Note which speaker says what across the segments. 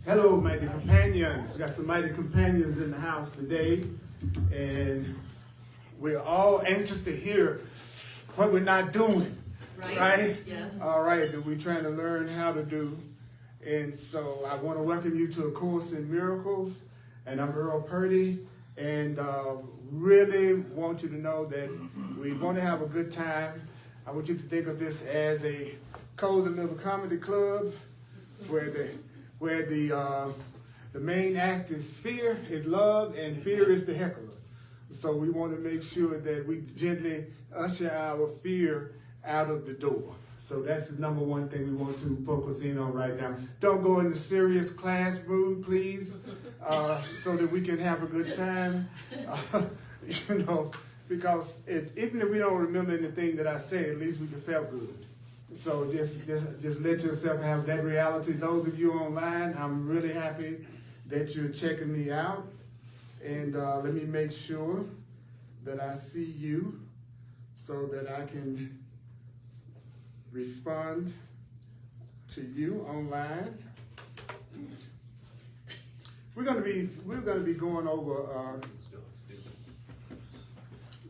Speaker 1: Hello, mighty companions. Got some mighty companions in the house today, and we're all anxious to hear what we're not doing, right?
Speaker 2: Yes.
Speaker 1: All right, that we're trying to learn how to do. And so I want to welcome you to A Course in Miracles, and I'm Earl Purdy, and really want you to know that we want to have a good time. I want you to think of this as a cozy little comedy club where the main act is fear, is love, and fear is the heckler. So we want to make sure that we gently usher our fear out of the door. So that's the number one thing we want to focus in on right now. Don't go into serious class mood, please, so that we can have a good time. Because even if we don't remember anything that I say, at least we can feel good. So just let yourself have that reality. Those of you online, I'm really happy that you're checking me out. And let me make sure that I see you so that I can respond to you online. We're gonna be going over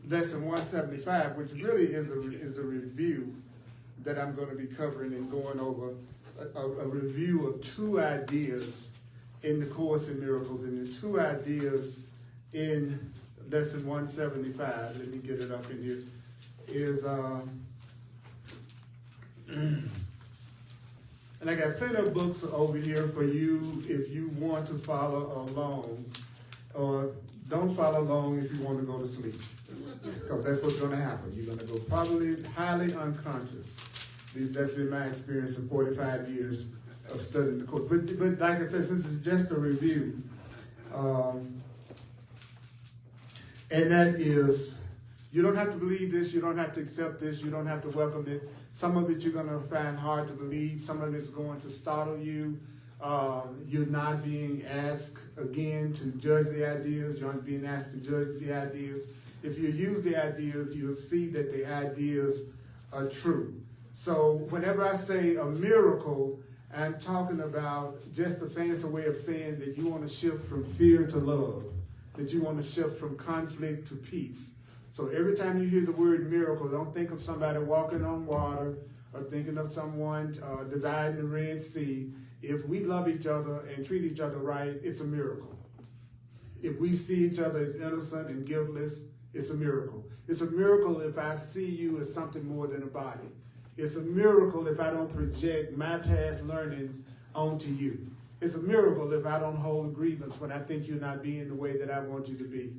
Speaker 1: lesson 175, which really is a review that I'm going to be covering and going over a review of two ideas in the Course in Miracles, and the two ideas in lesson 175. Let me get it up in here. Is and I got plenty of books over here for you if you want to follow along, or don't follow along if you want to go to sleep, because that's what's going to happen. You're going to go probably highly unconscious. At least that's been my experience in 45 years of studying the course. But like I said, since it's just a review, and that is, you don't have to believe this, you don't have to accept this, you don't have to welcome it. Some of it you're going to find hard to believe. Some of it's going to startle you. You're not being asked again to judge the ideas. You're not being asked to judge the ideas. If you use the ideas, you'll see that the ideas are true. So whenever I say a miracle, I'm talking about just a fancy way of saying that you want to shift from fear to love, that you want to shift from conflict to peace. So every time you hear the word miracle, don't think of somebody walking on water or thinking of someone dividing the Red Sea. If we love each other and treat each other right, it's a miracle. If we see each other as innocent and guiltless, it's a miracle. It's a miracle if I see you as something more than a body. It's a miracle if I don't project my past learning onto you. It's a miracle if I don't hold a grievance when I think you're not being the way that I want you to be.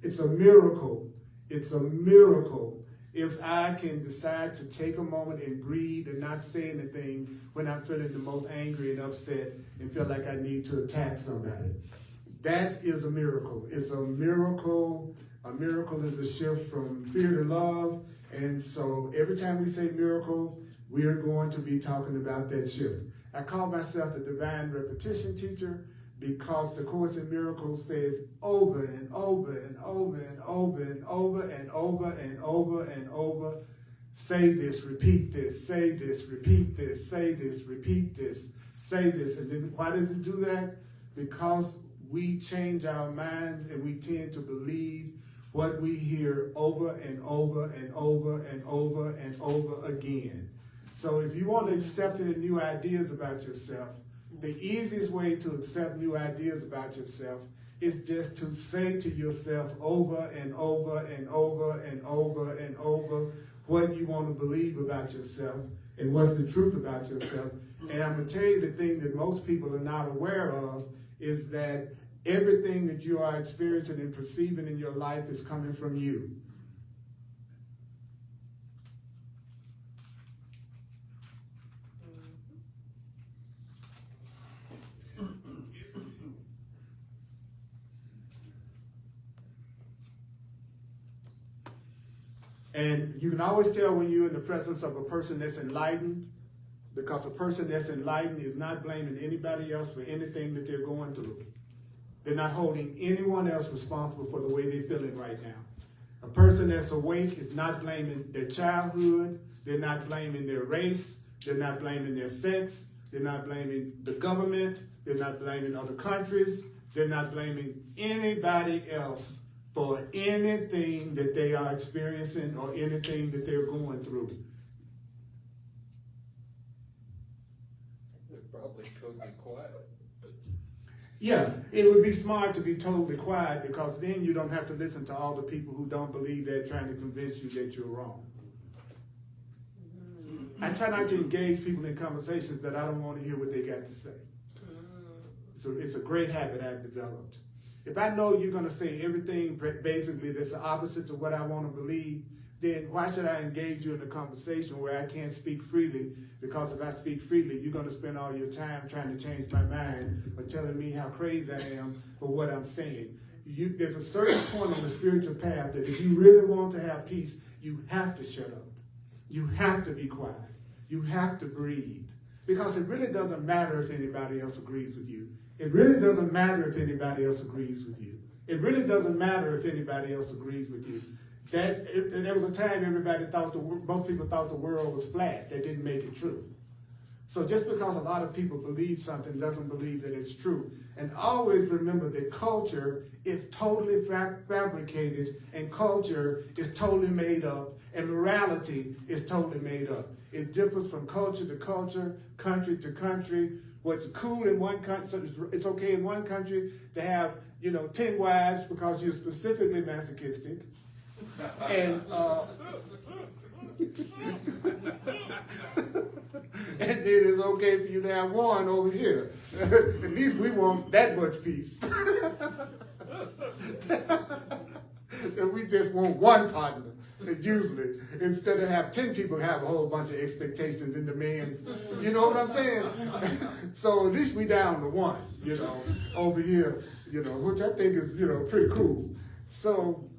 Speaker 1: It's a miracle. It's a miracle if I can decide to take a moment and breathe and not say anything when I'm feeling the most angry and upset and feel like I need to attack somebody. That is a miracle. It's a miracle. A miracle is a shift from fear to love. And so every time we say miracle, we are going to be talking about that shift. I call myself the divine repetition teacher because the Course in Miracles says over and over and over and over and over and over and over and over, say this, repeat this, say this, repeat this, say this, repeat this, say this. And then why does it do that? Because we change our minds and we tend to believe what we hear over and over and over and over and over again. So if you want to accept any new ideas about yourself, the easiest way to accept new ideas about yourself is just to say to yourself over and over and over and over and over what you want to believe about yourself and what's the truth about yourself. And I'm going to tell you the thing that most people are not aware of is that everything that you are experiencing and perceiving in your life is coming from you. And you can always tell when you're in the presence of a person that's enlightened, because a person that's enlightened is not blaming anybody else for anything that they're going through. They're not holding anyone else responsible for the way they're feeling right now. A person that's awake is not blaming their childhood. They're not blaming their race. They're not blaming their sex. They're not blaming the government. They're not blaming other countries. They're not blaming anybody else for anything that they are experiencing or anything that they're going through.
Speaker 2: They're probably totally quiet.
Speaker 1: Yeah, it would be smart to be totally quiet, because then you don't have to listen to all the people who don't believe they're trying to convince you that you're wrong. I try not to engage people in conversations that I don't want to hear what they got to say. So it's a great habit I've developed. If I know you're going to say everything basically that's the opposite to what I want to believe, then why should I engage you in a conversation where I can't speak freely? Because if I speak freely, you're going to spend all your time trying to change my mind or telling me how crazy I am for what I'm saying. There's a certain point on the spiritual path that if you really want to have peace, you have to shut up. You have to be quiet. You have to breathe. Because it really doesn't matter if anybody else agrees with you. It really doesn't matter if anybody else agrees with you. It really doesn't matter if anybody else agrees with you. There was a time most people thought the world was flat. That didn't make it true. So just because a lot of people believe something doesn't believe that it's true. And always remember that culture is totally fabricated, and culture is totally made up, and morality is totally made up. It differs from culture to culture, country to country. What's cool in one country, so it's okay in one country to have, 10 wives because you're specifically masochistic. And and then it's okay for you to have one over here. At least we want that much peace. And we just want one partner. Usually, instead of have 10 people have a whole bunch of expectations and demands. You know what I'm saying? So at least we down to one, over here, which I think is, pretty cool. So,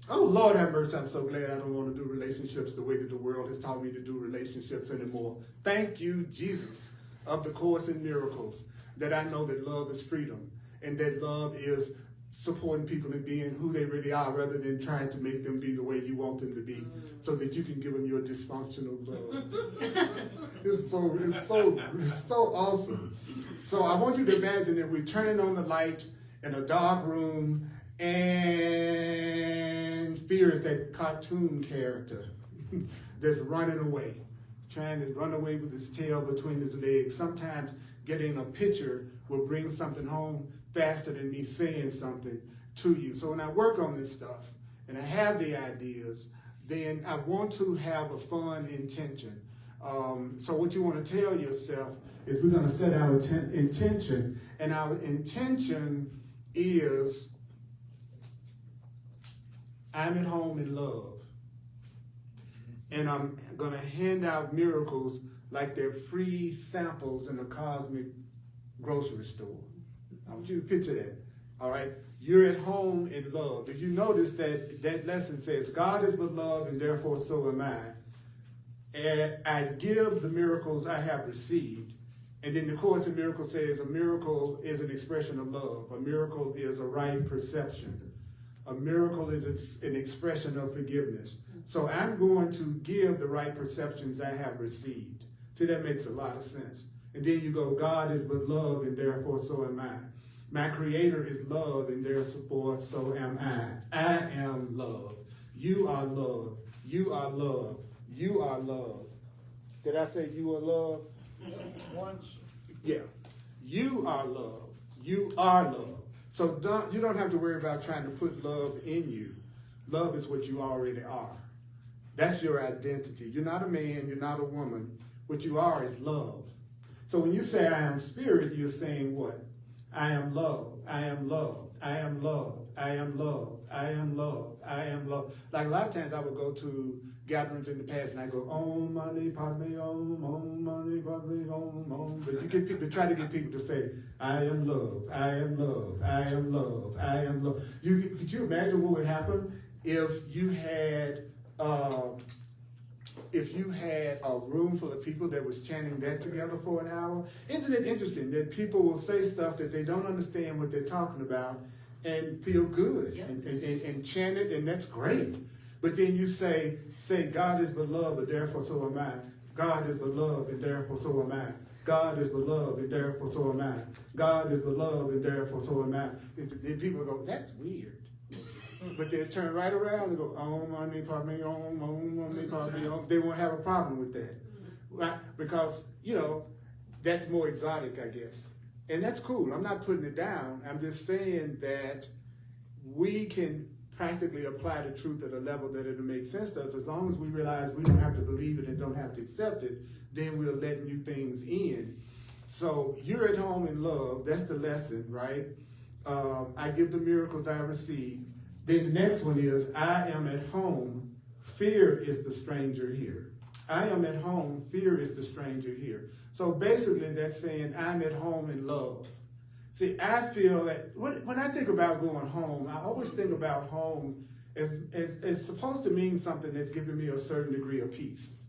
Speaker 1: oh, Lord have mercy, I'm so glad I don't want to do relationships the way that the world has taught me to do relationships anymore. Thank you, Jesus, of the Course in Miracles, that I know that love is freedom, and that love is supporting people in being who they really are, rather than trying to make them be the way you want them to be, so that you can give them your dysfunctional love. It's so awesome. So I want you to imagine that we're turning on the light in a dark room, and fear is that cartoon character that's running away, trying to run away with his tail between his legs. Sometimes getting a picture will bring something home faster than me saying something to you. So when I work on this stuff and I have the ideas, then I want to have a fun intention. So what you want to tell yourself is we're going to set our intention, and our intention is I'm at home in love, and I'm going to hand out miracles like they're free samples in a cosmic grocery store. I want you to picture that, all right? You're at home in love. If you notice that lesson says, God is but love, and therefore so am I. And I give the miracles I have received. And then the Course in Miracles says a miracle is an expression of love. A miracle is a right perception. A miracle is an expression of forgiveness. So I'm going to give the right perceptions I have received. See, that makes a lot of sense. And then you go, God is but love, and therefore so am I. My Creator is love, and therefore so am I. I am love. You are love. You are love. You are love. Did I say you are love?
Speaker 2: Once.
Speaker 1: Yeah. You are love. You are love. So you don't have to worry about trying to put love in you. Love is what you already are. That's your identity. You're not a man. You're not a woman. What you are is love. So when you say I am spirit, you're saying what? I am love. I am love. I am love. I am love. I am love. I am love. Like a lot of times I would go to gatherings in the past and I go, Om Mani Padme Om, Om Mani Padme Om, Om. But you get people, try to get people to say, I am love. I am love. I am love. I am love. Could you imagine what would happen if you had a room full of people that was chanting that together for an hour? Isn't it interesting that people will say stuff that they don't understand what they're talking about and feel good and chant it, and that's great. But then you say God is beloved, and therefore so am I. God is beloved, and therefore so am I. God is the love, and therefore so am I. God is the love, and therefore so am I. Then people go, that's weird. But they'll turn right around and go, they won't have a problem with that. Right? Because, that's more exotic, I guess. And that's cool. I'm not putting it down. I'm just saying that we can practically apply the truth at a level that it'll make sense to us. As long as we realize we don't have to believe it and don't have to accept it, then we'll let new things in. So you're at home in love. That's the lesson, right? I give the miracles I receive. Then the next one is, I am at home. Fear is the stranger here. I am at home. Fear is the stranger here. So basically that's saying I'm at home in love. See, I feel that when I think about going home, I always think about home as supposed to mean something that's giving me a certain degree of peace,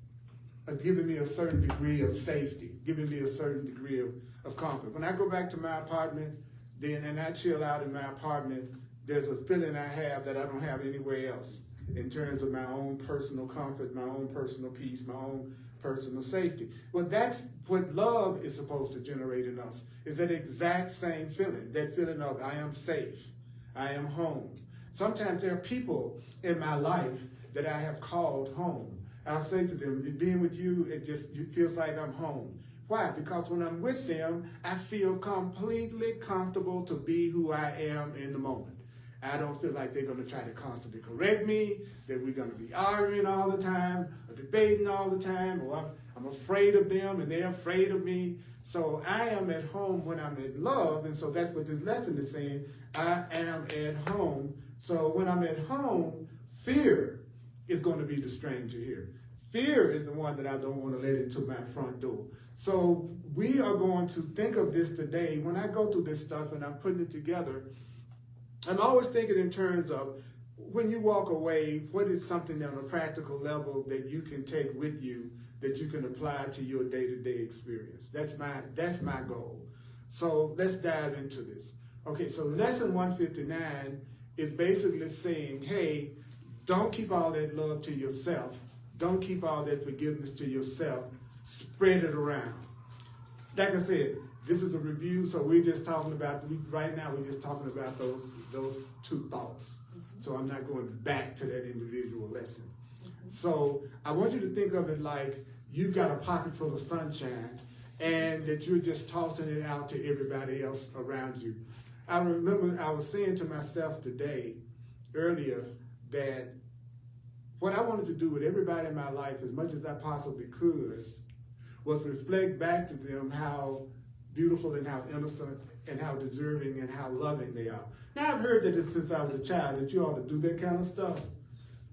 Speaker 1: giving me a certain degree of safety, giving me a certain degree of comfort. When I go back to my apartment, and I chill out in my apartment, there's a feeling I have that I don't have anywhere else in terms of my own personal comfort, my own personal peace, my own personal safety. Well, that's what love is supposed to generate in us, is that exact same feeling, that feeling of I am safe, I am home. Sometimes there are people in my life that I have called home. I'll say to them, being with you, it feels like I'm home. Why? Because when I'm with them, I feel completely comfortable to be who I am in the moment. I don't feel like they're going to try to constantly correct me, that we're going to be arguing all the time, or debating all the time, or I'm afraid of them and they're afraid of me. So I am at home when I'm in love, and so that's what this lesson is saying. I am at home. So when I'm at home, fear is going to be the stranger here. Fear is the one that I don't want to let into my front door. So we are going to think of this today. When I go through this stuff and I'm putting it together, I'm always thinking in terms of when you walk away, what is something on a practical level that you can take with you that you can apply to your day-to-day experience. That's my goal. So let's dive into this. Okay, so lesson 159 is basically saying, hey, don't keep all that love to yourself. Don't keep all that forgiveness to yourself. Spread it around. Like I said, this is a review, so we're just talking about, right now we're just talking about those two thoughts. So I'm not going back to that individual lesson. So I want you to think of it like you've got a pocket full of sunshine and that you're just tossing it out to everybody else around you. I remember I was saying to myself today, earlier, that what I wanted to do with everybody in my life as much as I possibly could was reflect back to them how beautiful and how innocent and how deserving and how loving they are. Now I've heard that since I was a child that you ought to do that kind of stuff.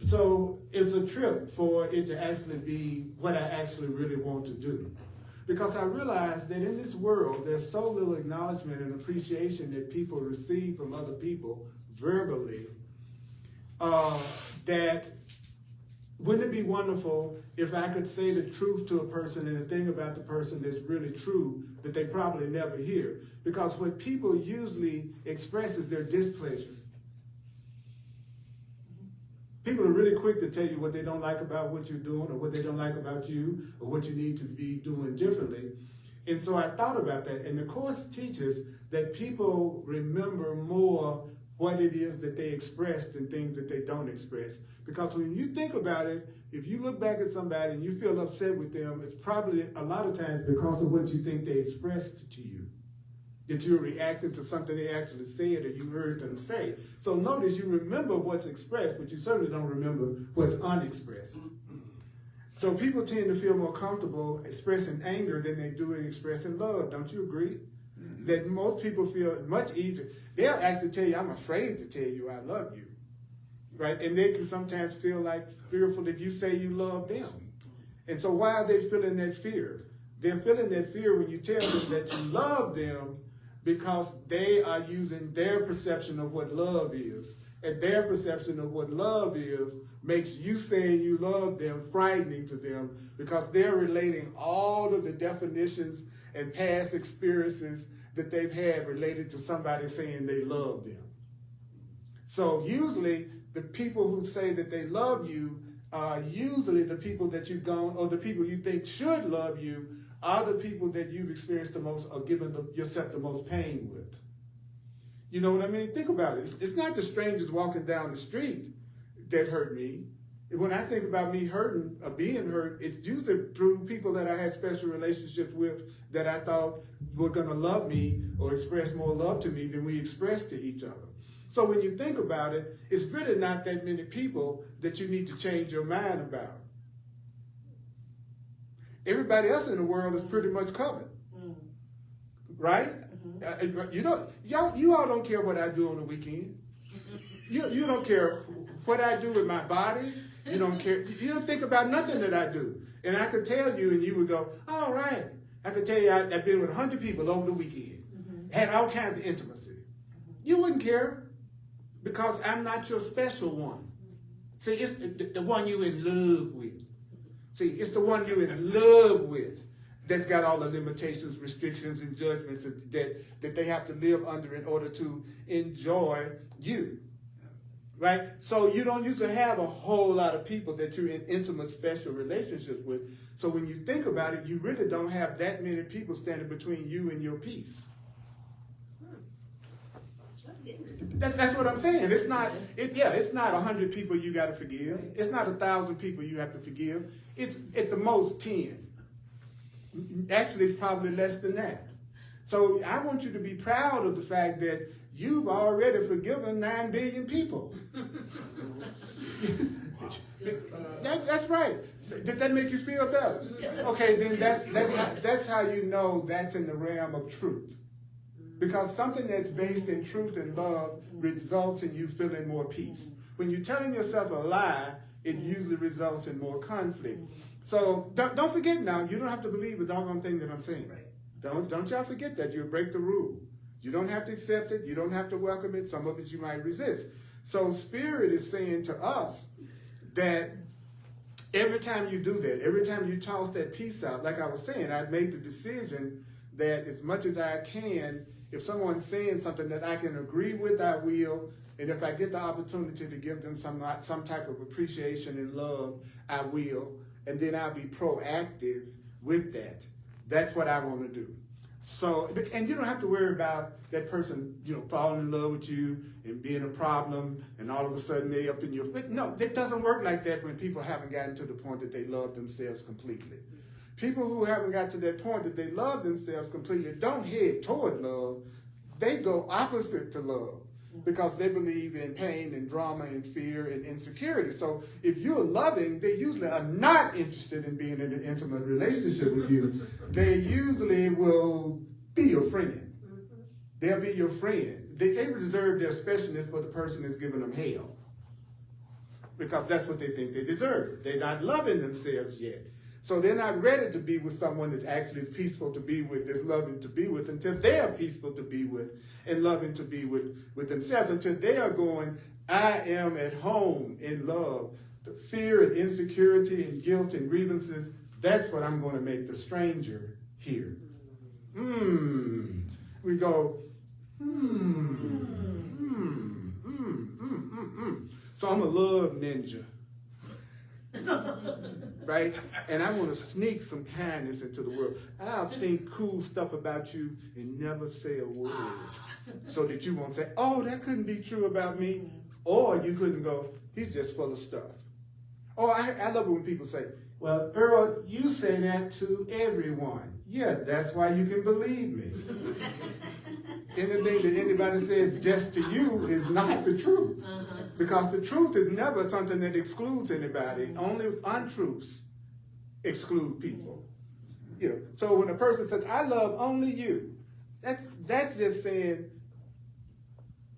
Speaker 1: So it's a trip for it to actually be what I actually really want to do. Because I realize that in this world, there's so little acknowledgement and appreciation that people receive from other people verbally, that wouldn't it be wonderful if I could say the truth to a person and the thing about the person that's really true that they probably never hear? Because what people usually express is their displeasure. People are really quick to tell you what they don't like about what you're doing or what they don't like about you or what you need to be doing differently. And so I thought about that. And the Course teaches that people remember more what it is that they express than things that they don't express. Because when you think about it, if you look back at somebody and you feel upset with them, it's probably a lot of times because of what you think they expressed to you. That you're reacting to something they actually said or you heard them say. So notice you remember what's expressed, but you certainly don't remember what's unexpressed. So people tend to feel more comfortable expressing anger than they do in expressing love. Don't you agree? Mm-hmm. That most people feel much easier. They'll actually tell you, I'm afraid to tell you I love you. Right? And they can sometimes feel like fearful if you say you love them. And so why are they feeling that fear? They're feeling that fear when you tell them that you love them, because they are using their perception of what love is. And their perception of what love is makes you saying you love them frightening to them, because they're relating all of the definitions and past experiences that they've had related to somebody saying they love them. So usually the people who say that they love you are usually the people that you've gone, or the people you think should love you, are the people that you've experienced the most or given yourself the most pain with. You know what I mean? Think about it. It's not the strangers walking down the street that hurt me. When I think about me hurting or being hurt, it's usually through people that I had special relationships with that I thought were going to love me or express more love to me than we express to each other. So when you think about it, it's really not that many people that you need to change your mind about. Everybody else in the world is pretty much covered. Right? You all don't care what I do on the weekend. You don't care what I do with my body. You don't care. You don't think about nothing that I do. And I could tell you, and you would go, all right. I could tell you I've been with 100 people over the weekend. Had all kinds of intimacy. You wouldn't care because I'm not your special one. See, it's the one you in love with. See, it's the one you're in love with that's got all the limitations, restrictions, and judgments that they have to live under in order to enjoy you. Right? So you don't usually have a whole lot of people that you're in intimate, special relationships with. So when you think about it, you really don't have that many people standing between you and your peace. That's what I'm saying. It's not. It's not 100 people you got to forgive. It's not 1,000 people you have to forgive. It's at the most 10. Actually, it's probably less than that. So I want you to be proud of the fact that you've already forgiven 9 billion people. That's right. Did that make you feel better? Okay, then that's how you know that's in the realm of truth. Because something that's based in truth and love results in you feeling more peace. When you're telling yourself a lie, it usually results in more conflict. So don't forget now, you don't have to believe a doggone thing that I'm saying. Don't y'all forget that. You'll break the rule. You don't have to accept it. You don't have to welcome it. Some of it you might resist. So Spirit is saying to us that every time you do that, every time you toss that piece out, like I was saying, I've made the decision that as much as I can, if someone's saying something that I can agree with, I will. And if I get the opportunity to give them some type of appreciation and love, I will. And then I'll be proactive with that. That's what I want to do. So, and you don't have to worry about that person, falling in love with you and being a problem, and all of a sudden they up in your face. No, it doesn't work like that when people haven't gotten to the point that they love themselves completely. People who haven't got to that point that they love themselves completely don't head toward love. They go opposite to love because they believe in pain and drama and fear and insecurity. So if you're loving, they usually are not interested in being in an intimate relationship with you. They usually will be your friend. They'll be your friend. They reserve their specialness for the person that's giving them hell because that's what they think they deserve. They're not loving themselves yet. So they're not ready to be with someone that actually is peaceful to be with, that's loving to be with, until they are peaceful to be with and loving to be with themselves, until they are going, I am at home in love. The fear and insecurity and guilt and grievances, that's what I'm going to make the stranger hear. We go, So I'm a love ninja. Right? And I want to sneak some kindness into the world. I'll think cool stuff about you and never say a word so that you won't say, oh, that couldn't be true about me. Or you couldn't go, he's just full of stuff. Oh, I love it when people say, well, Earl, you say that to everyone. Yeah, that's why you can believe me. Anything that anybody says just to you is not the truth. Because the truth is never something that excludes anybody. Only untruths exclude people. So when a person says, I love only you, that's just saying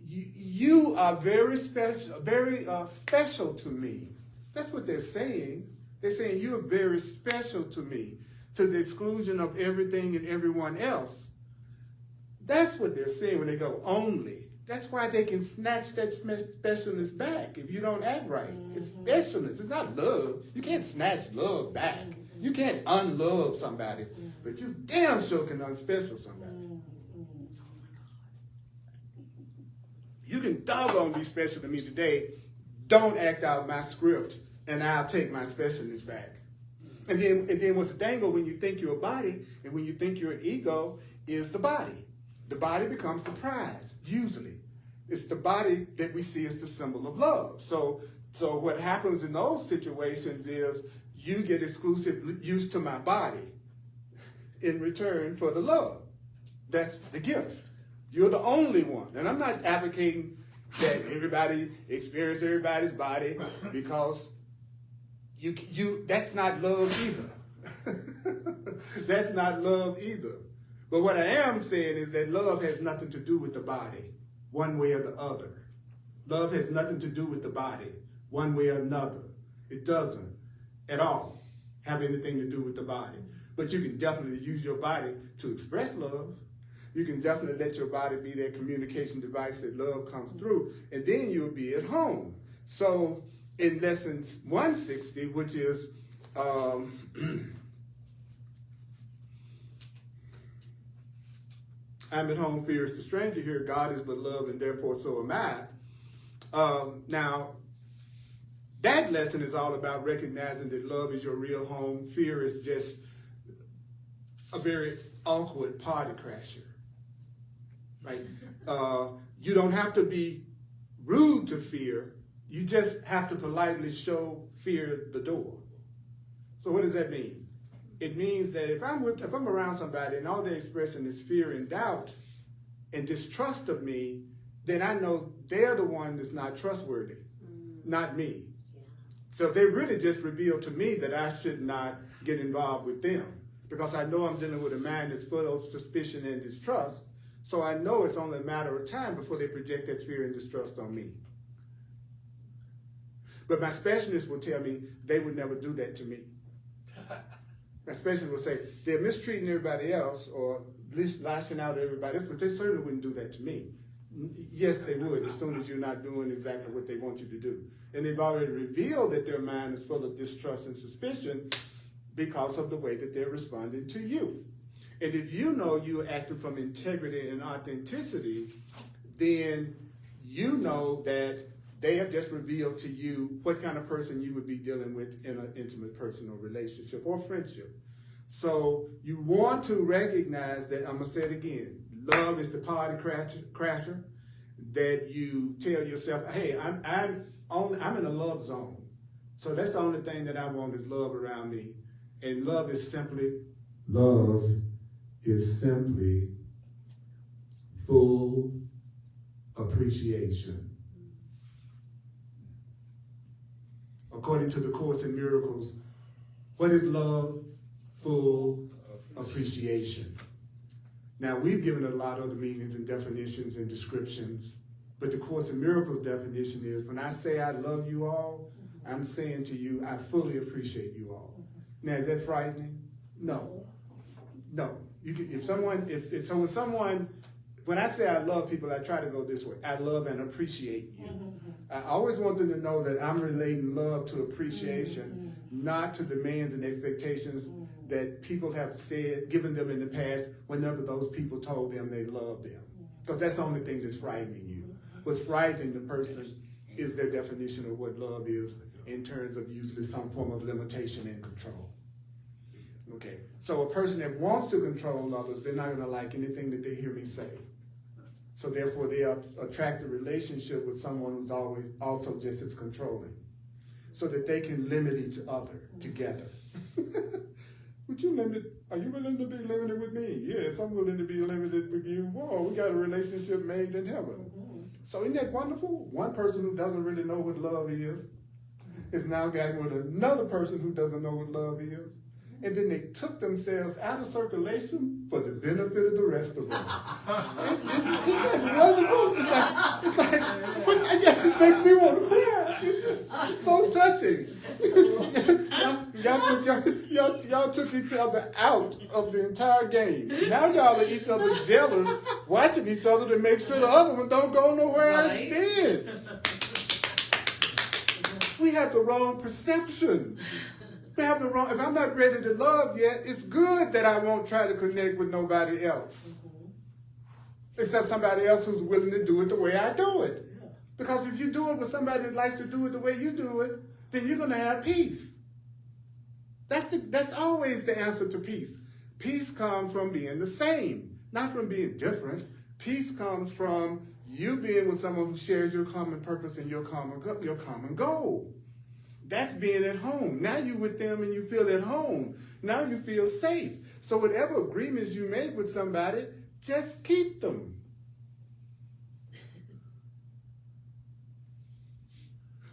Speaker 1: you are very special to me. That's what they're saying. They're saying you're very special to me, to the exclusion of everything and everyone else. That's what they're saying when they go only. That's why they can snatch that specialness back if you don't act right. It's specialness. It's not love. You can't snatch love back. You can't unlove somebody, but you damn sure can unspecial somebody. You can doggone be special to me today. Don't act out my script, and I'll take my specialness back. And then what's the dangle when you think you're a body and when you think you're an ego is the body. The body becomes the prize, usually. It's the body that we see as the symbol of love. So what happens in those situations is you get exclusive use to my body in return for the love. That's the gift. You're the only one. And I'm not advocating that everybody experience everybody's body, because that's not love either. That's not love either. But what I am saying is that love has nothing to do with the body, one way or the other. Love has nothing to do with the body, one way or another. It doesn't at all have anything to do with the body. But you can definitely use your body to express love. You can definitely let your body be that communication device that love comes through, and then you'll be at home. So in lesson 160, which is I'm at home, fear is the stranger here, God is but love, and therefore so am I. Now, that lesson is all about recognizing that love is your real home. Fear is just a very awkward party crasher, right? You don't have to be rude to fear. You just have to politely show fear the door. So what does that mean? It means that if I'm around somebody and all they're expressing is fear and doubt and distrust of me, then I know they're the one that's not trustworthy, not me. So they really just reveal to me that I should not get involved with them, because I know I'm dealing with a mind that's full of suspicion and distrust. So I know it's only a matter of time before they project that fear and distrust on me. But my specialist will tell me they would never do that to me. My specialist will say they're mistreating everybody else or at least lashing out at everybody else, but they certainly wouldn't do that to me. Yes, they would, as soon as you're not doing exactly what they want you to do. And they've already revealed that their mind is full of distrust and suspicion because of the way that they're responding to you. And if you know you're acting from integrity and authenticity, then you know that they have just revealed to you what kind of person you would be dealing with in an intimate personal relationship or friendship. So you want to recognize that, I'm going to say it again, love is the party crasher, that you tell yourself, hey, I'm in a love zone. So that's the only thing that I want is love around me. And love is simply full appreciation. According to the Course in Miracles, what is love? Full appreciation. Now, we've given it a lot of other meanings and definitions and descriptions, but the Course in Miracles definition is, when I say I love you all, I'm saying to you, I fully appreciate you all. Now, is that frightening? No. No. You can, when I say I love people, I try to go this way. I love and appreciate you. I always want them to know that I'm relating love to appreciation, not to demands and expectations that people have given them in the past whenever those people told them they loved them. Because that's the only thing that's frightening you. What's frightening the person is their definition of what love is in terms of usually some form of limitation and control. Okay, so a person that wants to control others, they're not going to like anything that they hear me say. So therefore, they attract a relationship with someone who's always also just as controlling, so that they can limit each other together. Are you willing to be limited with me? Yes, I'm willing to be limited with you. Whoa, we got a relationship made in heaven. So isn't that wonderful? One person who doesn't really know what love is now gotten with another person who doesn't know what love is. And then they took themselves out of circulation for the benefit of the rest of us. Isn't that wonderful? This makes me want to cry. It's so touching. Y'all took each other out of the entire game. Now y'all are each other's jailers, watching each other to make sure the other one don't go nowhere instead. We have the wrong perception. If I'm not ready to love yet, it's good that I won't try to connect with nobody else. Except somebody else who's willing to do it the way I do it. Because if you do it with somebody that likes to do it the way you do it, then you're going to have peace. That's always the answer to peace. Peace comes from being the same, not from being different. Peace comes from you being with someone who shares your common purpose and your common goal. That's being at home. Now you're with them and you feel at home. Now you feel safe. So whatever agreements you make with somebody, just keep them.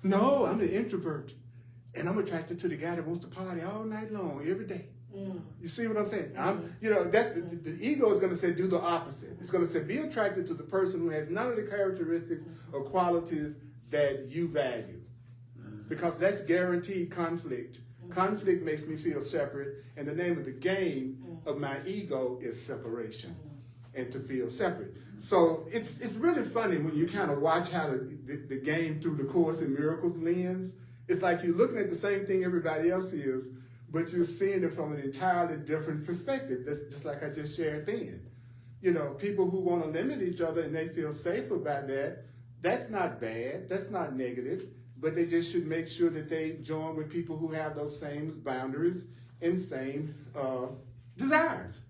Speaker 1: No, I'm an introvert. And I'm attracted to the guy that wants to party all night long, every day. You see what I'm saying? That's the ego is going to say do the opposite. It's going to say be attracted to the person who has none of the characteristics or qualities that you value, because that's guaranteed conflict. Conflict makes me feel separate, and the name of the game of my ego is separation, and to feel separate. So it's really funny when you kind of watch how the game through the Course in Miracles lens. It's like you're looking at the same thing everybody else is, but you're seeing it from an entirely different perspective. That's just like I just shared then. People who want to limit each other and they feel safe about that, that's not bad, that's not negative, but they just should make sure that they join with people who have those same boundaries and same desires.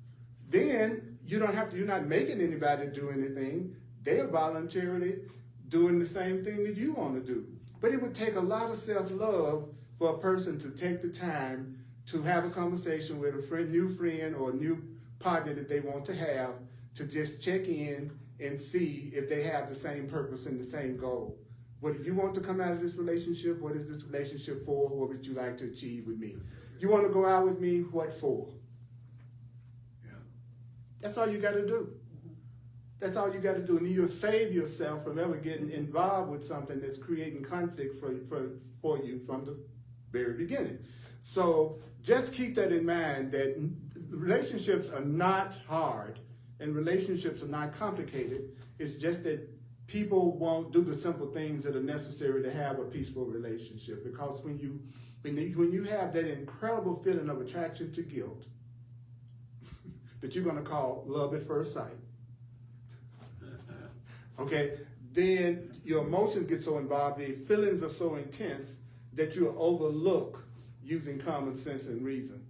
Speaker 1: Then you're not making anybody do anything. They're voluntarily doing the same thing that you want to do. But it would take a lot of self-love for a person to take the time to have a conversation with a new friend or a new partner that they want to have, to just check in and see if they have the same purpose and the same goal. What do you want to come out of this relationship? What is this relationship for? What would you like to achieve with me? You want to go out with me? What for? Yeah. That's all you got to do. That's all you got to do. And you'll save yourself from ever getting involved with something that's creating conflict for you from the very beginning. So just keep that in mind, that relationships are not hard and relationships are not complicated. It's just that people won't do the simple things that are necessary to have a peaceful relationship. Because when you have that incredible feeling of attraction to guilt that you're going to call love at first sight, okay, then your emotions get so involved, the feelings are so intense that you'll overlook using common sense and reason.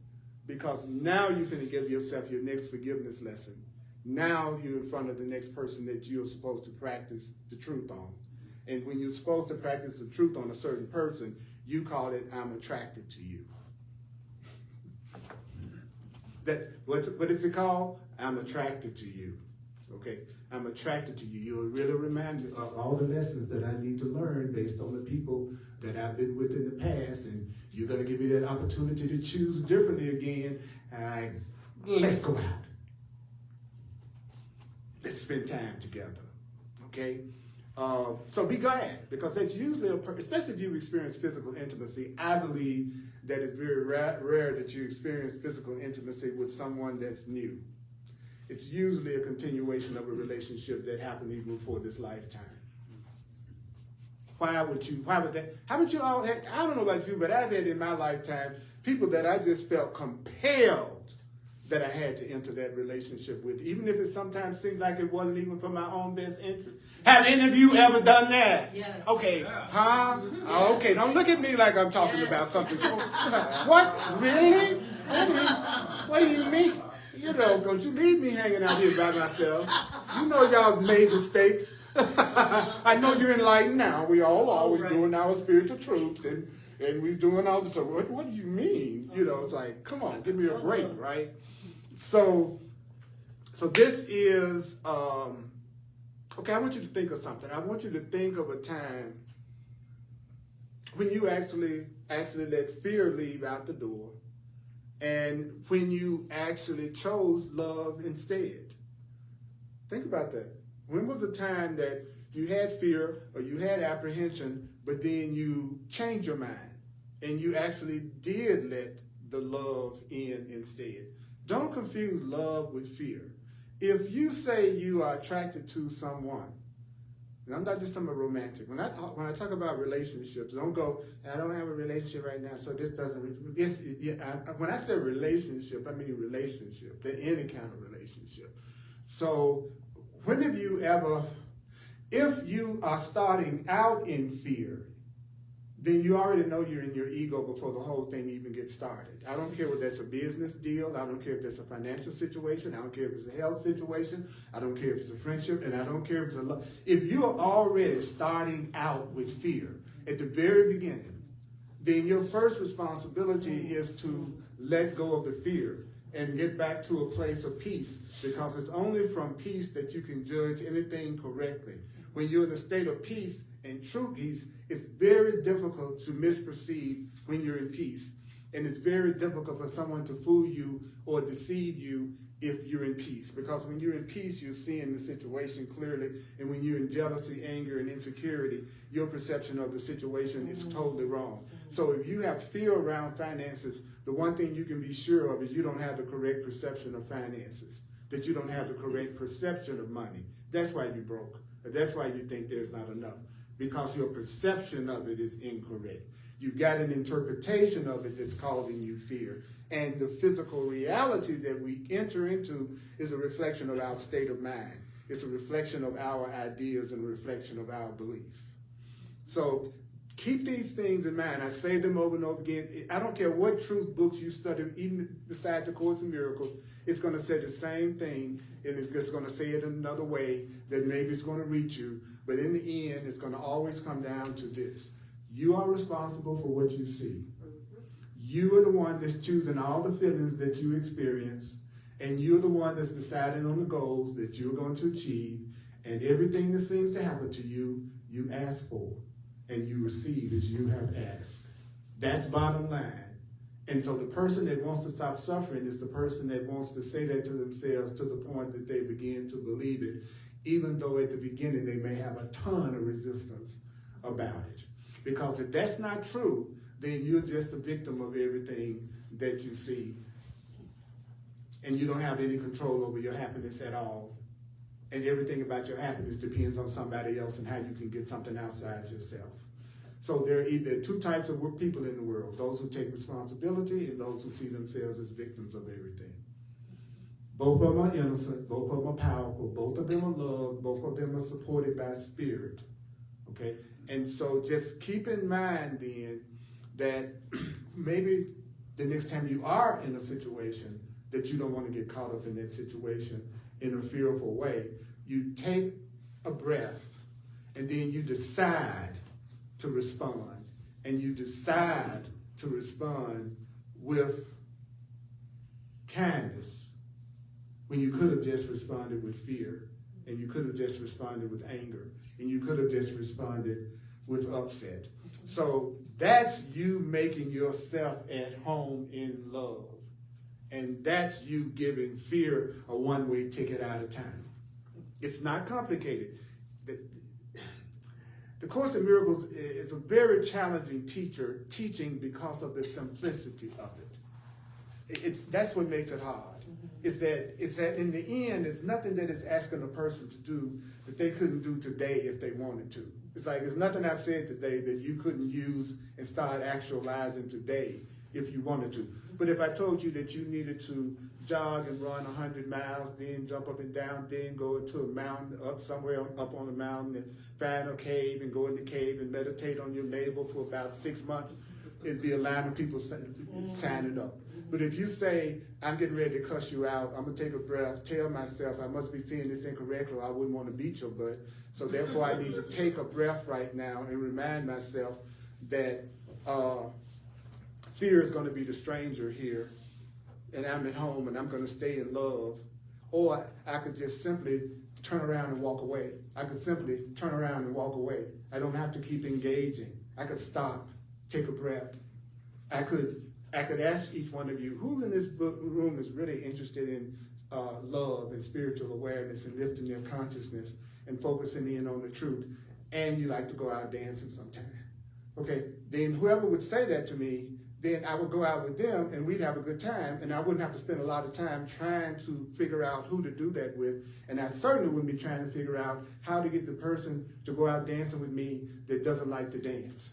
Speaker 1: Because now you're going to give yourself your next forgiveness lesson. Now you're in front of the next person that you're supposed to practice the truth on. And when you're supposed to practice the truth on a certain person, you call it, I'm attracted to you. What is it called? I'm attracted to you. Okay, I'm attracted to you. You'll really remind me of all the lessons that I need to learn based on the people that I've been with in the past, and you're going to give me that opportunity to choose differently again. Let's go out. Let's spend time together. Okay? So be glad, because that's usually, especially if you experience physical intimacy, I believe that it's very rare that you experience physical intimacy with someone that's new. It's usually a continuation of a relationship that happened even before this lifetime. Why would that? How would you all have, I don't know about you, but I've had in my lifetime people that I just felt compelled that I had to enter that relationship with, even if it sometimes seemed like it wasn't even for my own best interest. Have any of you ever done that?
Speaker 3: Yes.
Speaker 1: Okay. Huh? Okay, don't look at me like I'm talking about something. What? Really? What do you mean? Don't you leave me hanging out here by myself. You know y'all made mistakes. I know you're enlightened now. We all are. We're doing our spiritual truth, and we're doing all this. So what do you mean? It's like, come on, give me a break, right? So this is, okay, I want you to think of something. I want you to think of a time when you actually let fear leave out the door, and when you actually chose love instead. Think about that. When was the time that you had fear or you had apprehension, but then you changed your mind and you actually did let the love in instead? Don't confuse love with fear. If you say you are attracted to someone, and I'm not just talking about romantic. When I talk about relationships, don't go, I don't have a relationship right now, so this doesn't. When I say relationship, I mean relationship, any kind of relationship. So when have you ever, if you are starting out in fear, then you already know you're in your ego before the whole thing even gets started. I don't care whether that's a business deal. I don't care if that's a financial situation. I don't care if it's a health situation. I don't care if it's a friendship. And I don't care if it's a love. If you're already starting out with fear at the very beginning, then your first responsibility is to let go of the fear and get back to a place of peace, because it's only from peace that you can judge anything correctly. When you're in a state of peace and true peace, it's very difficult to misperceive when you're in peace. And it's very difficult for someone to fool you or deceive you if you're in peace. Because when you're in peace, you're seeing the situation clearly. And when you're in jealousy, anger, and insecurity, your perception of the situation is totally wrong. So if you have fear around finances, the one thing you can be sure of is you don't have the correct perception of finances, that you don't have the correct perception of money. That's why you're broke. That's why you think there's not enough, because your perception of it is incorrect. You've got an interpretation of it that's causing you fear. And the physical reality that we enter into is a reflection of our state of mind. It's a reflection of our ideas and a reflection of our belief. So keep these things in mind. I say them over and over again. I don't care what truth books you study, even beside the Course in Miracles, it's going to say the same thing, and it's just going to say it in another way that maybe it's going to reach you. But in the end, it's going to always come down to this. You are responsible for what you see. You are the one that's choosing all the feelings that you experience, and you're the one that's deciding on the goals that you're going to achieve, and everything that seems to happen to you, you ask for, and you receive as you have asked. That's bottom line. And so the person that wants to stop suffering is the person that wants to say that to themselves to the point that they begin to believe it, even though at the beginning they may have a ton of resistance about it. Because if that's not true, then you're just a victim of everything that you see. And you don't have any control over your happiness at all. And everything about your happiness depends on somebody else and how you can get something outside yourself. So there are either two types of people in the world: those who take responsibility and those who see themselves as victims of everything. Both of them are innocent, both of them are powerful, both of them are loved, both of them are supported by spirit. Okay? And so just keep in mind then that maybe the next time you are in a situation that you don't want to get caught up in that situation in a fearful way, you take a breath and then you decide to respond. And you decide to respond with kindness when you could have just responded with fear, and you could have just responded with anger, and you could have just responded with upset. So that's you making yourself at home in love. And that's you giving fear a one-way ticket out of town. It's not complicated. The Course in Miracles is a very challenging teaching because of the simplicity of it. That's what makes it hard. It's that in the end, it's nothing that it's asking a person to do that they couldn't do today if they wanted to. It's like there's nothing I've said today that you couldn't use and start actualizing today if you wanted to. But if I told you that you needed to jog and run 100 miles, then jump up and down, then go into a mountain, up somewhere up on a mountain and find a cave and go in the cave and meditate on your navel for about 6 months, it'd be a line of people signing up. But if you say, I'm getting ready to cuss you out, I'm going to take a breath, tell myself I must be seeing this incorrectly or I wouldn't want to beat your butt. So therefore I need to take a breath right now and remind myself that fear is going to be the stranger here, and I'm at home and I'm going to stay in love. Or I could just simply turn around and walk away. I could simply turn around and walk away. I don't have to keep engaging. I could stop, take a breath. I could ask each one of you, who in this room is really interested in love and spiritual awareness and lifting their consciousness and focusing in on the truth, and you like to go out dancing sometime? Okay, then whoever would say that to me, then I would go out with them and we'd have a good time, and I wouldn't have to spend a lot of time trying to figure out who to do that with, and I certainly wouldn't be trying to figure out how to get the person to go out dancing with me that doesn't like to dance.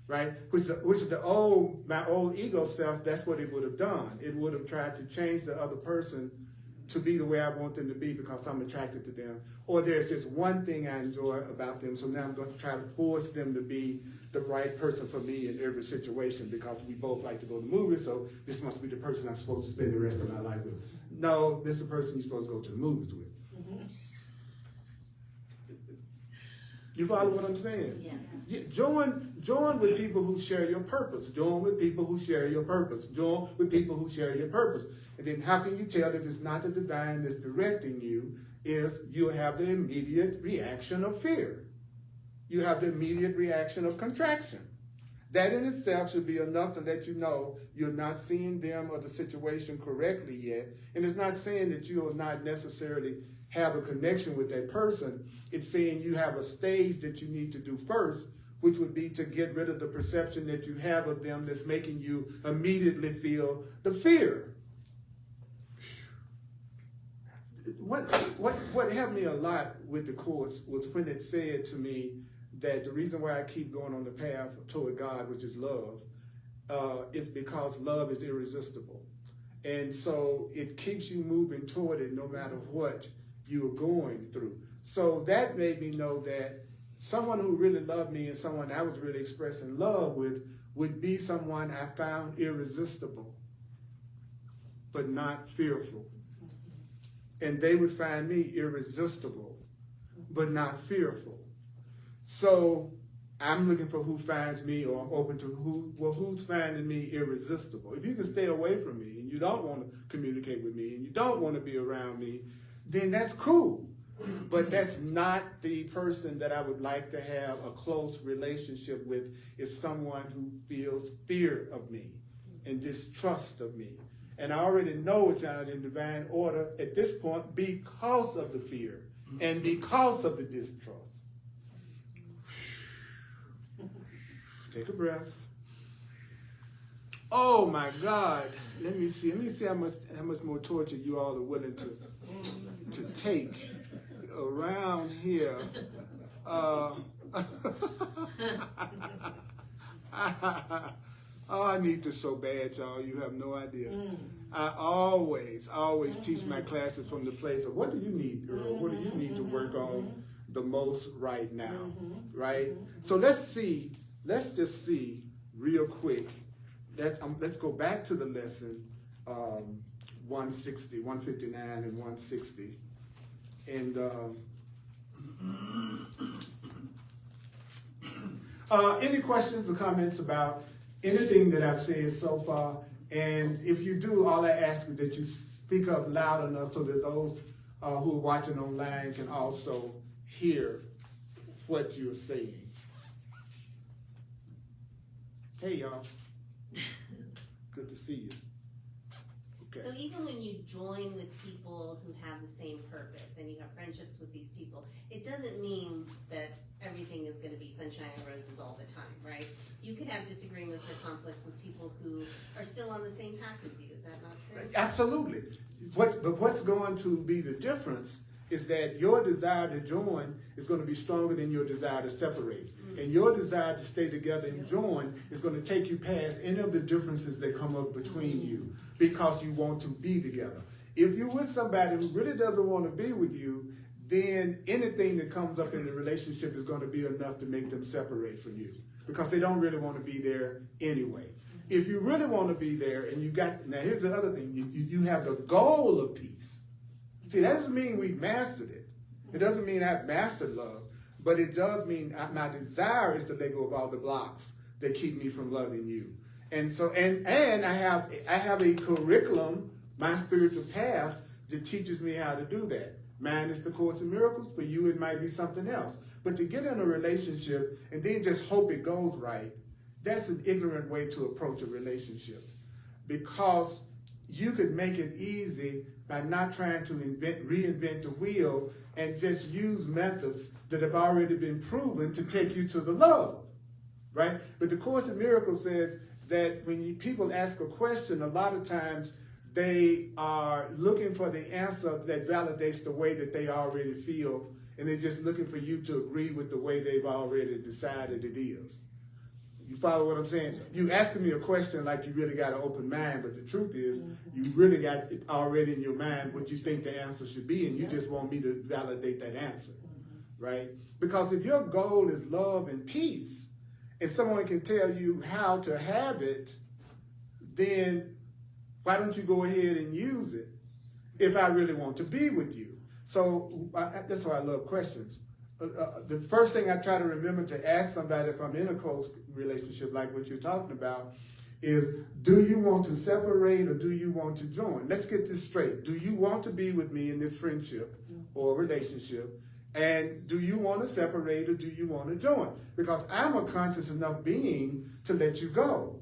Speaker 1: Right? Which is my old ego self, that's what it would have done. It would have tried to change the other person to be the way I want them to be because I'm attracted to them. Or there's just one thing I enjoy about them, so now I'm going to try to force them to be the right person for me in every situation because we both like to go to movies, so this must be the person I'm supposed to spend the rest of my life with. No, this is the person you're supposed to go to the movies with. You follow what I'm saying?
Speaker 3: Yes.
Speaker 1: Join with people who share your purpose. Join with people who share your purpose. Join with people who share your purpose. And then how can you tell that it's not the divine that's directing you? Is you have the immediate reaction of fear. You have the immediate reaction of contraction. That in itself should be enough to let you know you're not seeing them or the situation correctly yet. And it's not saying that you will not necessarily have a connection with that person. It's saying you have a stage that you need to do first, which would be to get rid of the perception that you have of them that's making you immediately feel the fear. What helped me a lot with the course was when it said to me that the reason why I keep going on the path toward God, which is love, is because love is irresistible. And so it keeps you moving toward it no matter what you are going through. So that made me know that someone who really loved me and someone I was really expressing love with would be someone I found irresistible, but not fearful. And they would find me irresistible, but not fearful. So I'm looking for who finds me, or I'm open to who's finding me irresistible. If you can stay away from me and you don't want to communicate with me and you don't want to be around me, then that's cool. But that's not the person that I would like to have a close relationship with, is someone who feels fear of me and distrust of me. And I already know it's not in divine order at this point because of the fear and because of the distrust. Take a breath. Oh my God. Let me see how much more torture you all are willing to take around here. Oh, I need this so bad, y'all. You have no idea. I always teach my classes from the place of, what do you need, Earl? What do you need to work on the most right now, right? So let's just see real quick. Let's go back to the lesson 160, 159 and 160. And any questions or comments about anything that I've said so far? And if you do, all I ask is that you speak up loud enough so that those who are watching online can also hear what you're saying. Hey, y'all. Good to see you. Okay.
Speaker 3: So even when you join with people who have the same purpose and you have friendships with these people, it doesn't mean that everything is going to be sunshine and roses all the time, right? You could have disagreements or conflicts with people who are still on the same path as you. Is that not true?
Speaker 1: Absolutely. But what's going to be the difference is that your desire to join is going to be stronger than your desire to separate. And your desire to stay together and join is going to take you past any of the differences that come up between you because you want to be together. If you're with somebody who really doesn't want to be with you, then anything that comes up in the relationship is going to be enough to make them separate from you because they don't really want to be there anyway. If you really want to be there and now here's the other thing, you have the goal of peace. See, that doesn't mean we've mastered it. It doesn't mean I've mastered love. But it does mean my desire is to let go of all the blocks that keep me from loving you. And so, and I have a curriculum, my spiritual path, that teaches me how to do that. Mine is the Course in Miracles. For you, it might be something else. But to get in a relationship and then just hope it goes right, that's an ignorant way to approach a relationship. Because you could make it easy by not trying to reinvent the wheel and just use methods that have already been proven to take you to the love, right? But the Course in Miracles says that when people ask a question, a lot of times they are looking for the answer that validates the way that they already feel, and they're just looking for you to agree with the way they've already decided it is. You follow what I'm saying? You asking me a question like you really got an open mind, but the truth is you really got it already in your mind what you think the answer should be, and you just want me to validate that answer, right? Because if your goal is love and peace, and someone can tell you how to have it, then why don't you go ahead and use it if I really want to be with you? So that's why I love questions. The first thing I try to remember to ask somebody if I'm in a close relationship like what you're talking about is, do you want to separate or do you want to join? Let's get this straight. Do you want to be with me in this friendship or relationship? And do you want to separate or do you want to join? Because I'm a conscious enough being to let you go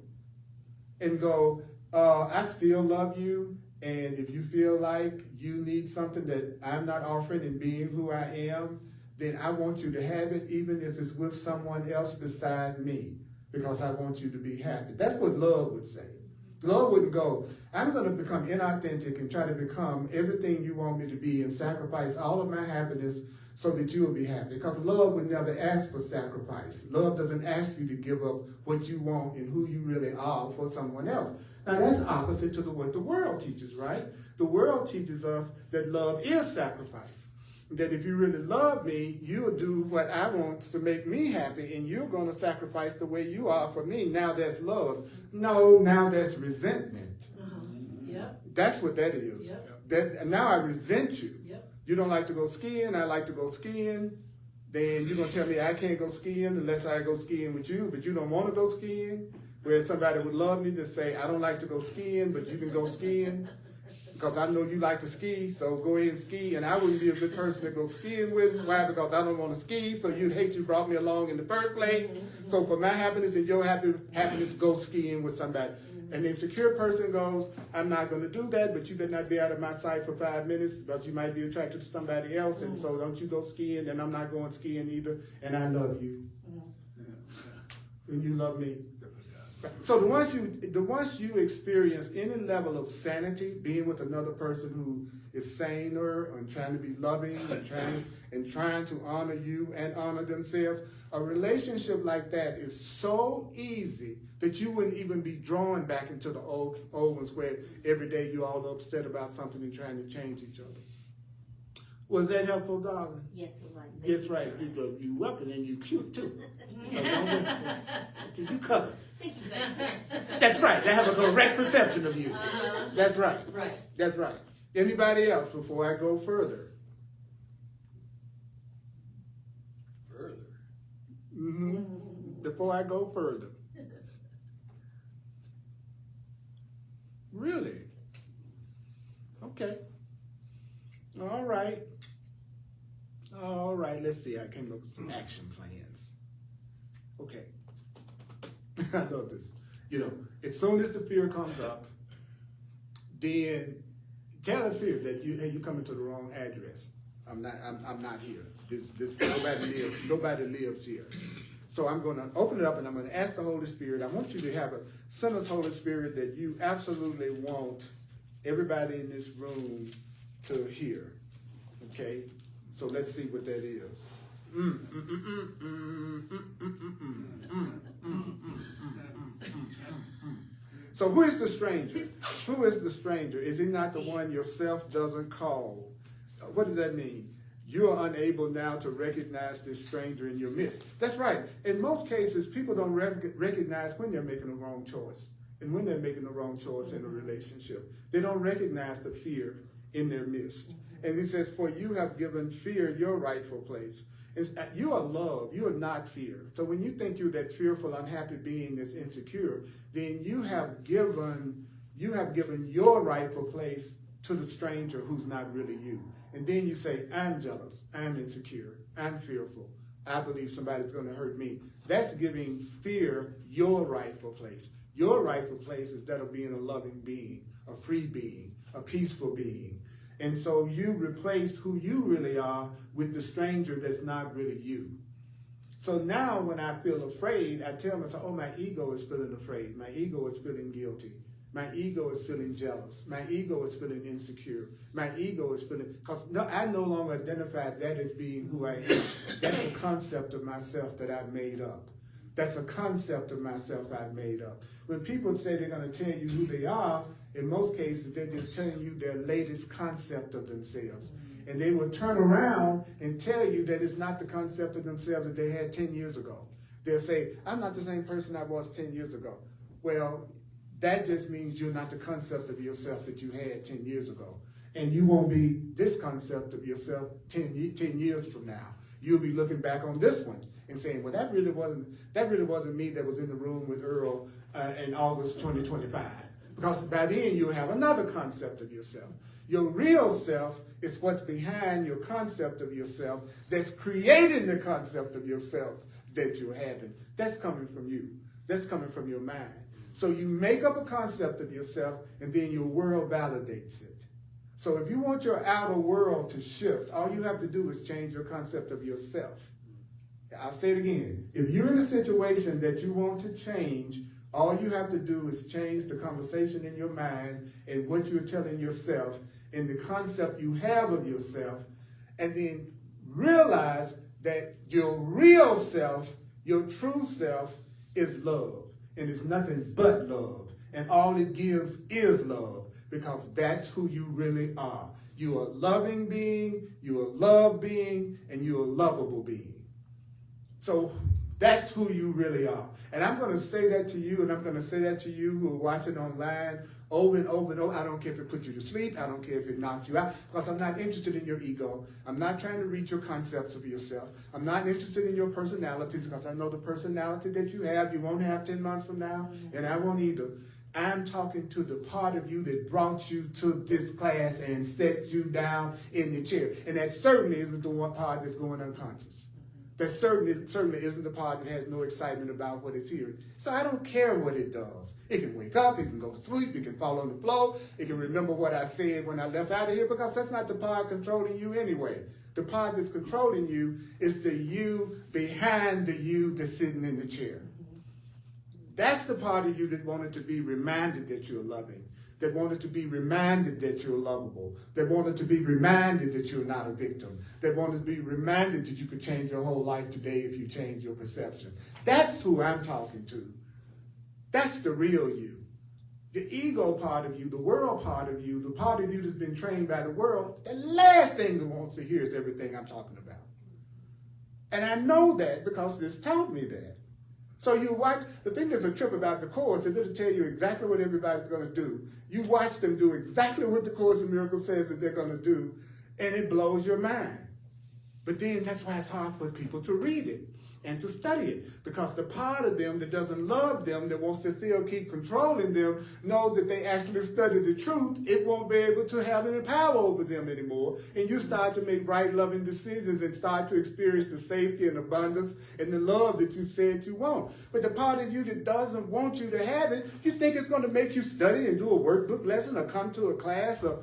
Speaker 1: and go, I still love you. And if you feel like you need something that I'm not offering in being who I am, then I want you to have it, even if it's with someone else beside me, because I want you to be happy. That's what love would say. Love wouldn't go, I'm going to become inauthentic and try to become everything you want me to be and sacrifice all of my happiness so that you will be happy. Because love would never ask for sacrifice. Love doesn't ask you to give up what you want and who you really are for someone else. Now that's opposite to what the world teaches, right? The world teaches us that love is sacrifice. That if you really love me, you'll do what I want to make me happy, and you're going to sacrifice the way you are for me. Now that's love. No, now that's resentment.
Speaker 4: Yep.
Speaker 1: That's what that is.
Speaker 4: Yep.
Speaker 1: Now I resent you.
Speaker 4: Yep.
Speaker 1: You don't like to go skiing, I like to go skiing. Then you're going to tell me I can't go skiing unless I go skiing with you, but you don't want to go skiing? Where somebody would love me to say, I don't like to go skiing, but you can go skiing. Because I know you like to ski, so go ahead and ski. And I wouldn't be a good person to go skiing with. Why? Because I don't want to ski, so you'd hate you brought me along in the first place. So for my happiness and your happiness, go skiing with somebody. An insecure person goes, I'm not going to do that, but you better not be out of my sight for 5 minutes because you might be attracted to somebody else. And so don't you go skiing, and I'm not going skiing either. And I love you. And you love me. So the ones you experience any level of sanity, being with another person who is saner and trying to be loving and trying to honor you and honor themselves, a relationship like that is so easy that you wouldn't even be drawn back into the old ones where every day you're all upset about something and trying to change each other. Was that helpful, darling?
Speaker 3: Yes, it was.
Speaker 1: Yes, right. You welcome and you cute too. You covered.
Speaker 3: Thank you for that.
Speaker 1: That's right. They have a correct perception of you. That's right.
Speaker 4: Right.
Speaker 1: That's right. Anybody else before I go further?
Speaker 2: Further.
Speaker 1: Before I go further. Really? Okay. All right. All right. Let's see. I came up with some action plans. Okay. I love this. You know, as soon as the fear comes up, then tell the fear that you coming to the wrong address. I'm not here. This nobody lives here. So I'm going to open it up and I'm going to ask the Holy Spirit. I want you to have a sinless Holy Spirit that you absolutely want everybody in this room to hear. Okay? So let's see what that is. So who is the stranger? Who is the stranger? Is he not the one yourself doesn't call? What does that mean? You are unable now to recognize this stranger in your midst. That's right. In most cases, people don't recognize when they're making a wrong choice and when they're making the wrong choice in a relationship. They don't recognize the fear in their midst. And he says, for you have given fear your rightful place. You are love. You are not fear. So when you think you're that fearful, unhappy being that's insecure, then you have given your rightful place to the stranger who's not really you. And then you say, I'm jealous, I'm insecure, I'm fearful, I believe somebody's going to hurt me. That's giving fear your rightful place. Your rightful place is that of being a loving being, a free being, a peaceful being. And so you replace who you really are with the stranger that's not really you. So now when I feel afraid, I tell myself, oh, my ego is feeling afraid. My ego is feeling guilty. My ego is feeling jealous. My ego is feeling insecure. My ego is feeling, because I no longer identify that as being who I am. That's a concept of myself that I've made up. That's a concept of myself I've made up. When people say they're going to tell you who they are, in most cases, they're just telling you their latest concept of themselves. And they will turn around and tell you that it's not the concept of themselves that they had 10 years ago. They'll say, I'm not the same person I was 10 years ago. Well, that just means you're not the concept of yourself that you had 10 years ago. And you won't be this concept of yourself 10 years from now. You'll be looking back on this one and saying, well, that really wasn't me that was in the room with Earl in August 2025. Because by then you'll have another concept of yourself. Your real self is what's behind your concept of yourself that's creating the concept of yourself that you're having. That's coming from you. That's coming from your mind. So you make up a concept of yourself and then your world validates it. So if you want your outer world to shift, all you have to do is change your concept of yourself. I'll say it again. If you're in a situation that you want to change, all you have to do is change the conversation in your mind and what you're telling yourself and the concept you have of yourself, and then realize that your real self, your true self, is love. And it's nothing but love. And all it gives is love, because that's who you really are. You're a loving being, you're a love being, and you're a lovable being. So that's who you really are. And I'm going to say that to you, and I'm going to say that to you who are watching online over and over and over. I don't care if it put you to sleep. I don't care if it knocked you out, because I'm not interested in your ego. I'm not trying to reach your concepts of yourself. I'm not interested in your personalities, because I know the personality that you have, you won't have 10 months from now, and I won't either. I'm talking to the part of you that brought you to this class and set you down in the chair. And that certainly isn't the one part that's going unconscious. That certainly isn't the part that has no excitement about what it's hearing. So I don't care what it does. It can wake up, it can go to sleep, it can fall on the floor, it can remember what I said when I left out of here, because that's not the part controlling you anyway. The part that's controlling you is the you behind the you that's sitting in the chair. That's the part of you that wanted to be reminded that you're loving, that wanted to be reminded that you're lovable, that wanted to be reminded that you're not a victim, that wanted to be reminded that you could change your whole life today if you change your perception. That's who I'm talking to. That's the real you. The ego part of you, the world part of you, the part of you that's been trained by the world, the last thing it wants to hear is everything I'm talking about. And I know that because this taught me that. So you watch, the thing that's a trip about the Course is it'll tell you exactly what everybody's going to do. You watch them do exactly what the Course in Miracles says that they're going to do, and it blows your mind. But then that's why it's hard for people to read it and to study it, because the part of them that doesn't love them, that wants to still keep controlling them, knows that they actually study the truth, it won't be able to have any power over them anymore. And you start to make right, loving decisions and start to experience the safety and abundance and the love that you said you want. But the part of you that doesn't want you to have it, you think it's going to make you study and do a workbook lesson or come to a class or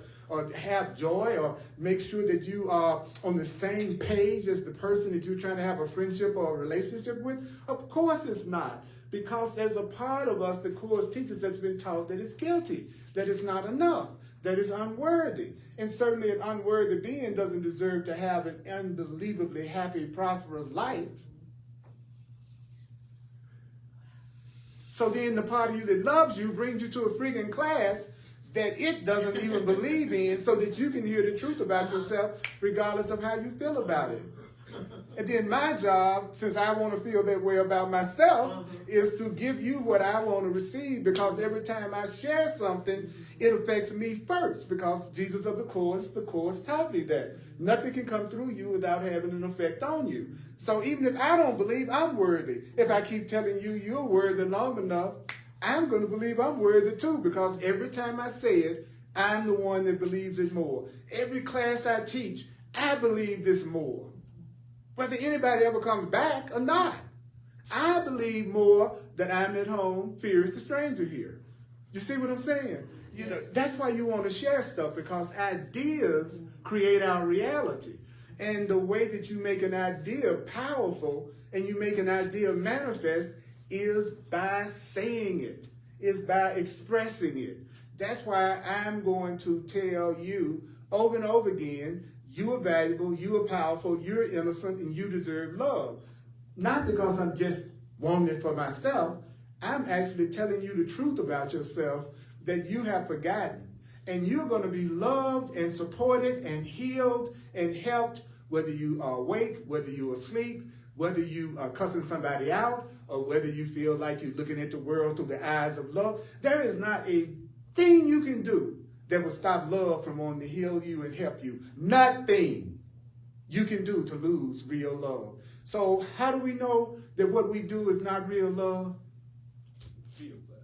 Speaker 1: have joy, or make sure that you are on the same page as the person that you're trying to have a friendship or a relationship with? Of course it's not. Because there's a part of us, the Course teaches, that's been taught that it's guilty, that it's not enough, that it's unworthy. And certainly an unworthy being doesn't deserve to have an unbelievably happy, prosperous life. So then the part of you that loves you brings you to a freaking class that it doesn't even believe in, so that you can hear the truth about yourself regardless of how you feel about it. And then my job, since I want to feel that way about myself, is to give you what I want to receive, because every time I share something, it affects me first, because Jesus of the Course taught me that. Nothing can come through you without having an effect on you. So even if I don't believe I'm worthy, if I keep telling you you're worthy long enough, I'm going to believe I'm worthy too, because every time I say it, I'm the one that believes it more. Every class I teach, I believe this more. Whether anybody ever comes back or not, I believe more that I'm at home, fear is the stranger here. You see what I'm saying? You know, that's why you want to share stuff, because ideas create our reality. And the way that you make an idea powerful and you make an idea manifest is by saying it, is by expressing it. That's why I'm going to tell you over and over again, you are valuable, you are powerful, you're innocent, and you deserve love. Not because I'm just wanting it for myself. I'm actually telling you the truth about yourself that you have forgotten. And you're going to be loved and supported and healed and helped, whether you are awake, whether you're asleep, whether you are cussing somebody out, or whether you feel like you're looking at the world through the eyes of love. There is not a thing you can do that will stop love from wanting to heal you and help you. Nothing you can do to lose real love. So how do we know that what we do is not real love?
Speaker 2: Feel bad.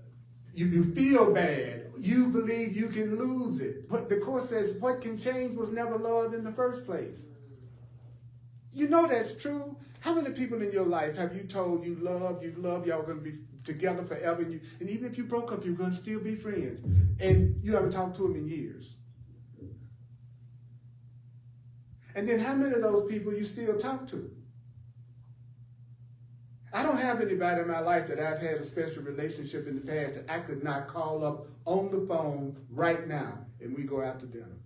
Speaker 1: You feel bad. You believe you can lose it. But the Course says what can change was never love in the first place. You know that's true. How many people in your life have you told you love, y'all going to be together forever, and even if you broke up, you're going to still be friends, and you haven't talked to them in years? And then how many of those people you still talk to? I don't have anybody in my life that I've had a special relationship in the past that I could not call up on the phone right now and we go out to dinner.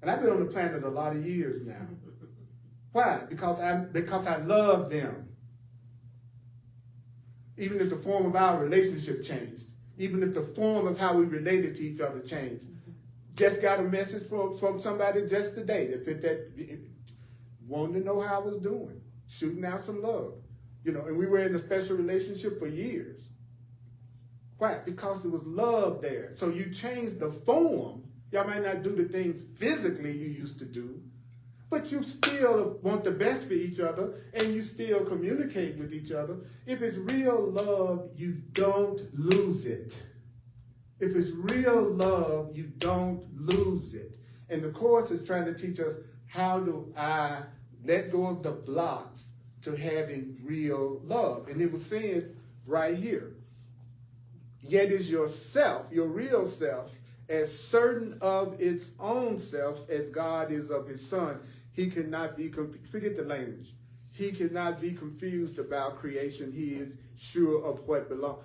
Speaker 1: And I've been on the planet a lot of years now. Why? Because I love them. Even if the form of our relationship changed, even if the form of how we related to each other changed. Just got a message from somebody just today that fit that, wanted to know how I was doing, shooting out some love. And we were in a special relationship for years. Why? Because there was love there. So you changed the form. Y'all might not do the things physically you used to do, but you still want the best for each other, and you still communicate with each other. If it's real love, you don't lose it. If it's real love, you don't lose it. And the Course is trying to teach us, how do I let go of the blocks to having real love? And it was saying right here, yet is yourself, your real self, as certain of its own self as God is of his Son. He cannot be, forget the language, he cannot be confused about creation. He is sure of what belongs.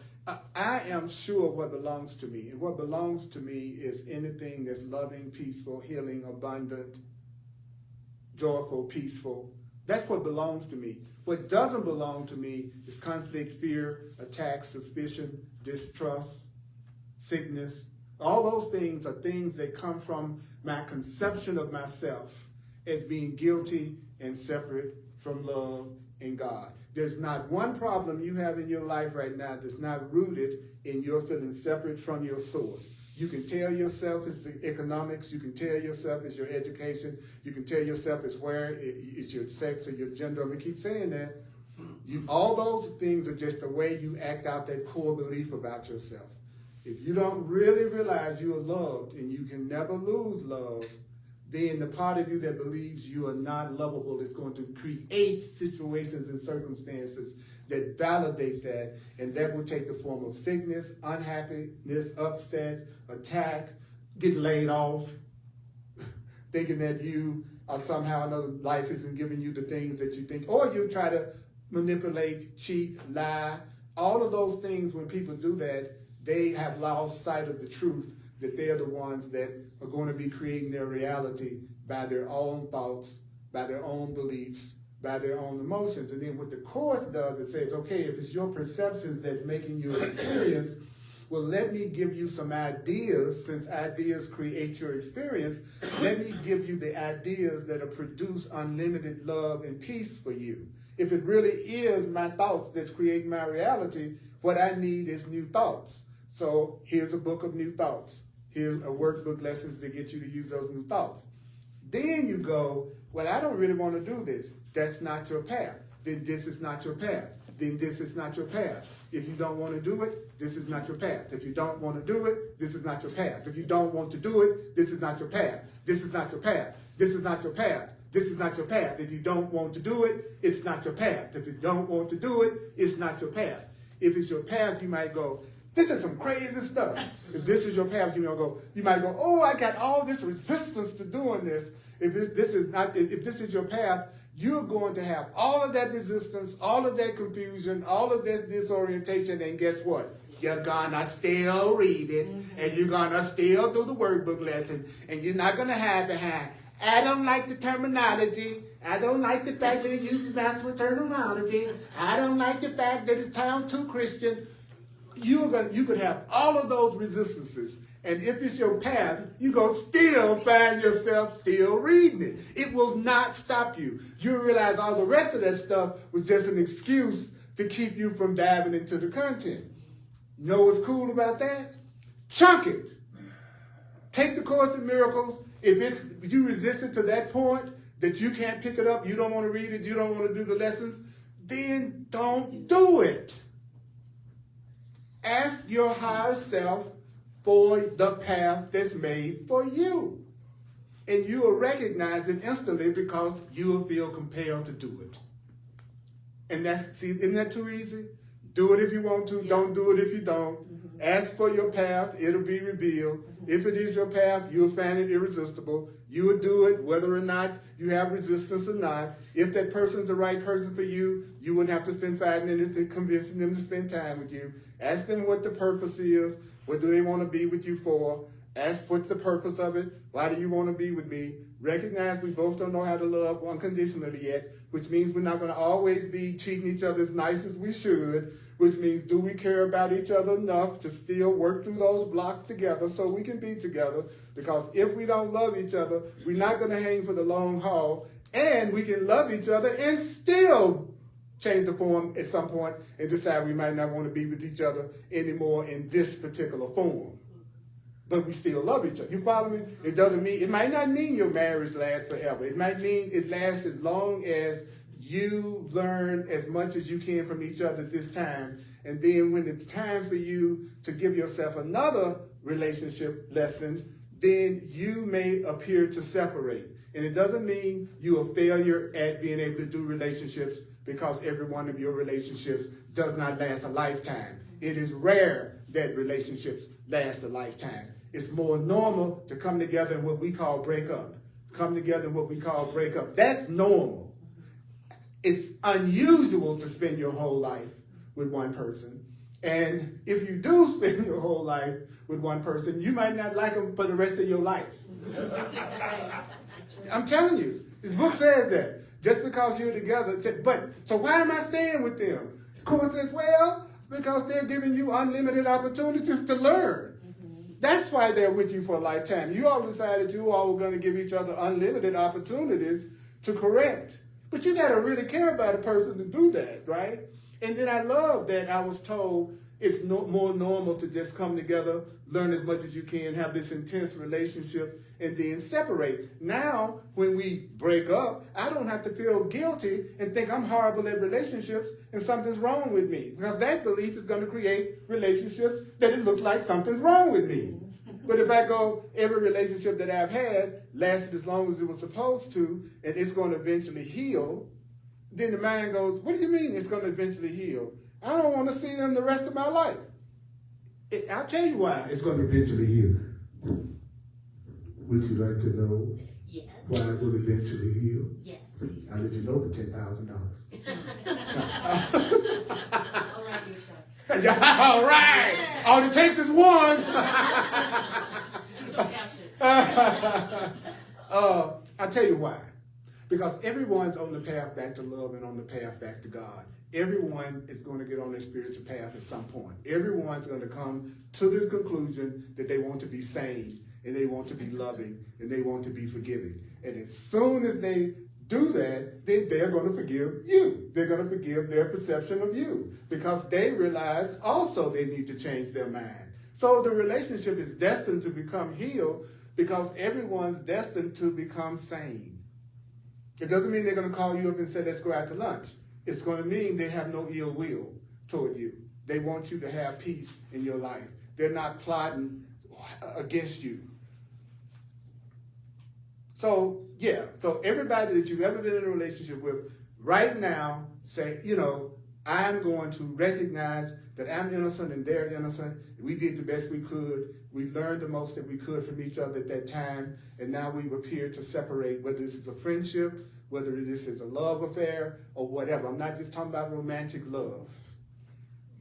Speaker 1: I am sure of what belongs to me. And what belongs to me is anything that's loving, peaceful, healing, abundant, joyful, peaceful. That's what belongs to me. What doesn't belong to me is conflict, fear, attack, suspicion, distrust, sickness. All those things are things that come from my conception of myself as being guilty and separate from love and God. There's not one problem you have in your life right now that's not rooted in your feeling separate from your source. You can tell yourself it's the economics. You can tell yourself it's your education. You can tell yourself it's where it's your sex or your gender. I'm going to keep saying that. All those things are just the way you act out that core belief about yourself. If you don't really realize you are loved and you can never lose love, then the part of you that believes you are not lovable is going to create situations and circumstances that validate that, and that will take the form of sickness, unhappiness, upset, attack, get laid off, thinking that you are somehow another life isn't giving you the things that you think, or you try to manipulate, cheat, lie. All of those things, when people do that, they have lost sight of the truth that they're the ones that are going to be creating their reality by their own thoughts, by their own beliefs, by their own emotions. And then what the Course does, it says, okay, if it's your perceptions that's making you experience, well, let me give you some ideas. Since ideas create your experience, let me give you the ideas that'll produce unlimited love and peace for you. If it really is my thoughts that's creating my reality, what I need is new thoughts. So here's a book of new thoughts. Here's a workbook lessons to get you to use those new thoughts. Then you go, well, I don't really want to do this. That's not your path. Then this is not your path. Then this is not your path. If you don't want to do it, this is not your path. If you don't want to do it, this is not your path. If you don't want to do it, this is not your path. This is not your path. This is not your path. This is not your path. If you don't want to do it, it's not your path. If you don't want to do it, it's not your path. If it's your path, you might go, this is some crazy stuff. If this is your path, you might go, oh, I got all this resistance to doing this. If this is your path, you're going to have all of that resistance, all of that confusion, all of this disorientation, and guess what? You're gonna still read it, and you're gonna still do the workbook lesson, and you're not gonna hide behind, I don't like the terminology, I don't like the fact that it uses masculine terminology. I don't like the fact that it sounds too Christian. You could have all of those resistances. And if it's your path, you're going to still find yourself still reading it. It will not stop you. You realize all the rest of that stuff was just an excuse to keep you from diving into the content. You know what's cool about that? Chunk it. Take the Course in Miracles. If you resistant to that point, that you can't pick it up, you don't want to read it, you don't want to do the lessons, then don't do it. Ask your higher self for the path that's made for you. And you will recognize it instantly because you will feel compelled to do it. And isn't that too easy? Do it if you want to, don't do it if you don't. Ask for your path, it'll be revealed. If it is your path, you'll find it irresistible. You will do it whether or not you have resistance or not. If that person's the right person for you, you wouldn't have to spend 5 minutes to convincing them to spend time with you. Ask them what the purpose is. What do they want to be with you for? Ask what's the purpose of it. Why do you want to be with me? Recognize we both don't know how to love unconditionally yet, which means we're not going to always be treating each other as nice as we should, which means do we care about each other enough to still work through those blocks together so we can be together? Because if we don't love each other, we're not going to hang for the long haul, and we can love each other and still change the form at some point and decide we might not want to be with each other anymore in this particular form. But we still love each other. You follow me? It might not mean your marriage lasts forever. It might mean it lasts as long as you learn as much as you can from each other this time. And then when it's time for you to give yourself another relationship lesson, then you may appear to separate. And it doesn't mean you're a failure at being able to do relationships, because every one of your relationships does not last a lifetime. It is rare that relationships last a lifetime. It's more normal to come together in what we call break up. That's normal. It's unusual to spend your whole life with one person. And if you do spend your whole life with one person, you might not like them for the rest of your life. I'm telling you, this book says that. Just because you're together, so why am I staying with them? The Course says, well, because they're giving you unlimited opportunities to learn. That's why they're with you for a lifetime. You all decided you all were going to give each other unlimited opportunities to correct. But you got to really care about a person to do that, right? And then I love that I was told it's more normal to just come together, learn as much as you can, have this intense relationship, and then separate. Now, when we break up, I don't have to feel guilty and think I'm horrible at relationships and something's wrong with me. Because that belief is going to create relationships that it looks like something's wrong with me. But if I go, every relationship that I've had lasted as long as it was supposed to, and it's going to eventually heal, then the mind goes, what do you mean it's going to eventually heal? I don't want to see them the rest of my life. I'll tell you why it's going to eventually heal. Would you like to know
Speaker 3: Yes.
Speaker 1: why it will eventually heal?
Speaker 3: Yes, please.
Speaker 1: I'll let you know for $10,000.
Speaker 4: All right, your turn.
Speaker 1: All right. All it takes is one.
Speaker 4: Just don't cash it.
Speaker 1: I'll tell you why. Because everyone's on the path back to love and on the path back to God. Everyone is going to get on their spiritual path at some point. Everyone's going to come to the conclusion that they want to be sane, and they want to be loving, and they want to be forgiving. And as soon as they do that, then they're going to forgive you. They're going to forgive their perception of you, because they realize also they need to change their mind. So the relationship is destined to become healed because everyone's destined to become sane. It doesn't mean they're going to call you up and say, let's go out to lunch. It's going to mean they have no ill will toward you. They want you to have peace in your life. They're not plotting against you. So everybody that you've ever been in a relationship with, right now, say, I'm going to recognize that I'm innocent and they're innocent. We did the best we could. We learned the most that we could from each other at that time, and now we've appeared to separate, whether this is a friendship, whether this is a love affair, or whatever. I'm not just talking about romantic love.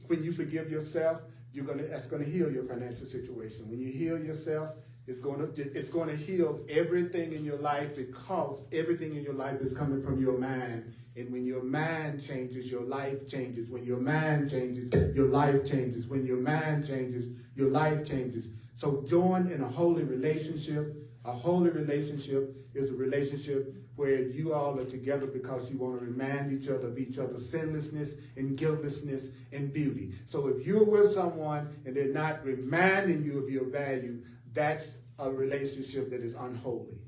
Speaker 1: When you forgive yourself, that's going to heal your financial situation. When you heal yourself, It's going to heal everything in your life, because everything in your life is coming from your mind. And when your mind changes, your life changes. When your mind changes, your life changes. When your mind changes, your life changes. So join in a holy relationship. A holy relationship is a relationship where you all are together because you want to remind each other of each other's sinlessness and guiltlessness and beauty. So if you're with someone and they're not reminding you of your value, that's a relationship that is unholy.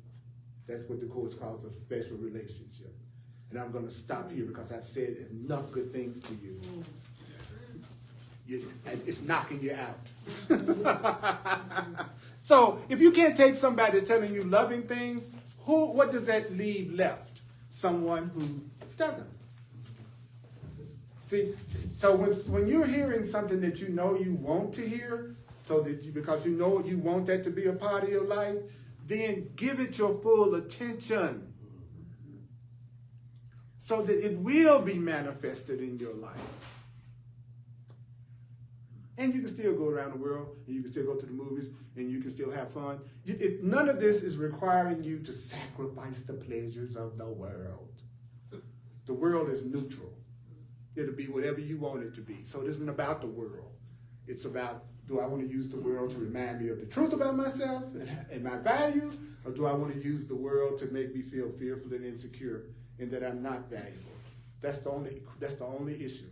Speaker 1: That's what the Course calls a special relationship. And I'm going to stop here because I've said enough good things to you. It's knocking you out. So if you can't take somebody telling you loving things, what does that leave left? Someone who doesn't. See, so when you're hearing something that you know you want to hear, because you know you want that to be a part of your life, then give it your full attention so that it will be manifested in your life. And you can still go around the world, and you can still go to the movies, and you can still have fun. None of this is requiring you to sacrifice the pleasures of the world. The world is neutral. It'll be whatever you want it to be. So it isn't about the world. It's about, do I want to use the world to remind me of the truth about myself and my value, or do I want to use the world to make me feel fearful and insecure and that I'm not valuable? That's the only issue.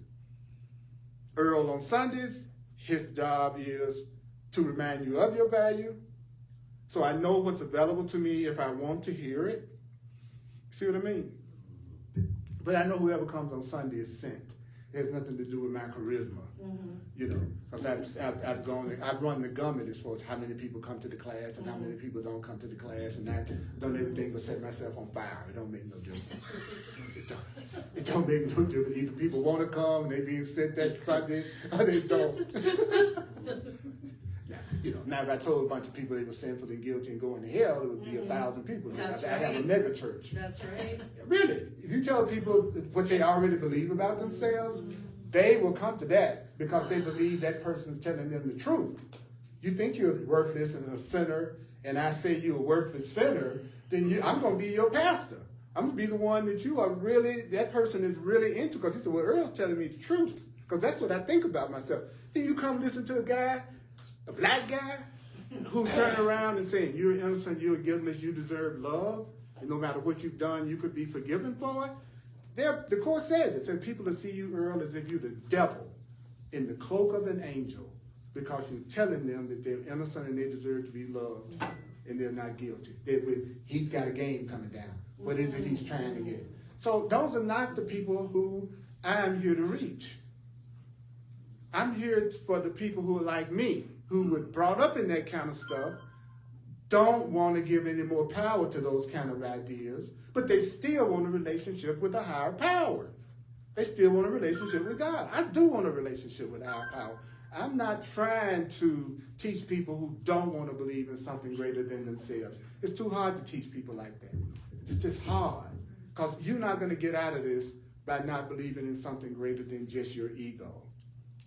Speaker 1: Earl on Sundays, his job is to remind you of your value, so I know what's available to me if I want to hear it. See what I mean? But I know whoever comes on Sunday is sent. It has nothing to do with my charisma, because I've run the gamut as far as how many people come to the class and how many people don't come to the class, and I've done everything but set myself on fire. It don't make no difference. It don't make no difference. Either people want to come and they being sent that Sunday, or they don't. Now if I told a bunch of people they were sinful and guilty and going to hell, it would be 1,000 people.
Speaker 4: That's
Speaker 1: I'd have a mega church.
Speaker 4: That's right.
Speaker 1: Really, if you tell people what they already believe about themselves, they will come to that because they believe that person's telling them the truth. You think you're worthless and a sinner, and I say you're a worthless sinner, then I'm going to be your pastor. I'm going to be the one that that person is really into, because he said, well, Earl's telling me the truth, because that's what I think about myself. Then you come listen to a guy, a black guy, who's turning around and saying, you're innocent, you're guiltless, you deserve love, and no matter what you've done, you could be forgiven for it. The Course says it. Said people will see you, Earl, as if you're the devil in the cloak of an angel, because you're telling them that they're innocent and they deserve to be loved, and they're not guilty. He's got a game coming down. What is it he's trying to get? So those are not the people who I'm here to reach. I'm here for the people who are like me, who were brought up in that kind of stuff, don't want to give any more power to those kind of ideas, but they still want a relationship with a higher power. They still want a relationship with God. I do want a relationship with a higher power. I'm not trying to teach people who don't want to believe in something greater than themselves. It's too hard to teach people like that. It's just hard, because you're not going to get out of this by not believing in something greater than just your ego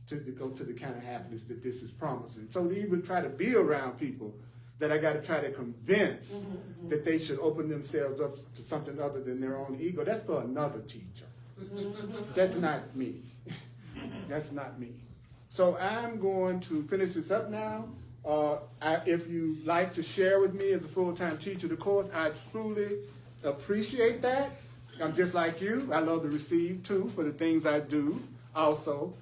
Speaker 1: to go to the kind of happiness that this is promising. So to even try to be around people that I got to try to convince that they should open themselves up to something other than their own ego, that's for another teacher. That's not me. That's not me. So I'm going to finish this up now. If you like to share with me as a full-time teacher of the course, I truly appreciate that. I'm just like you. I love to receive too for the things I do also.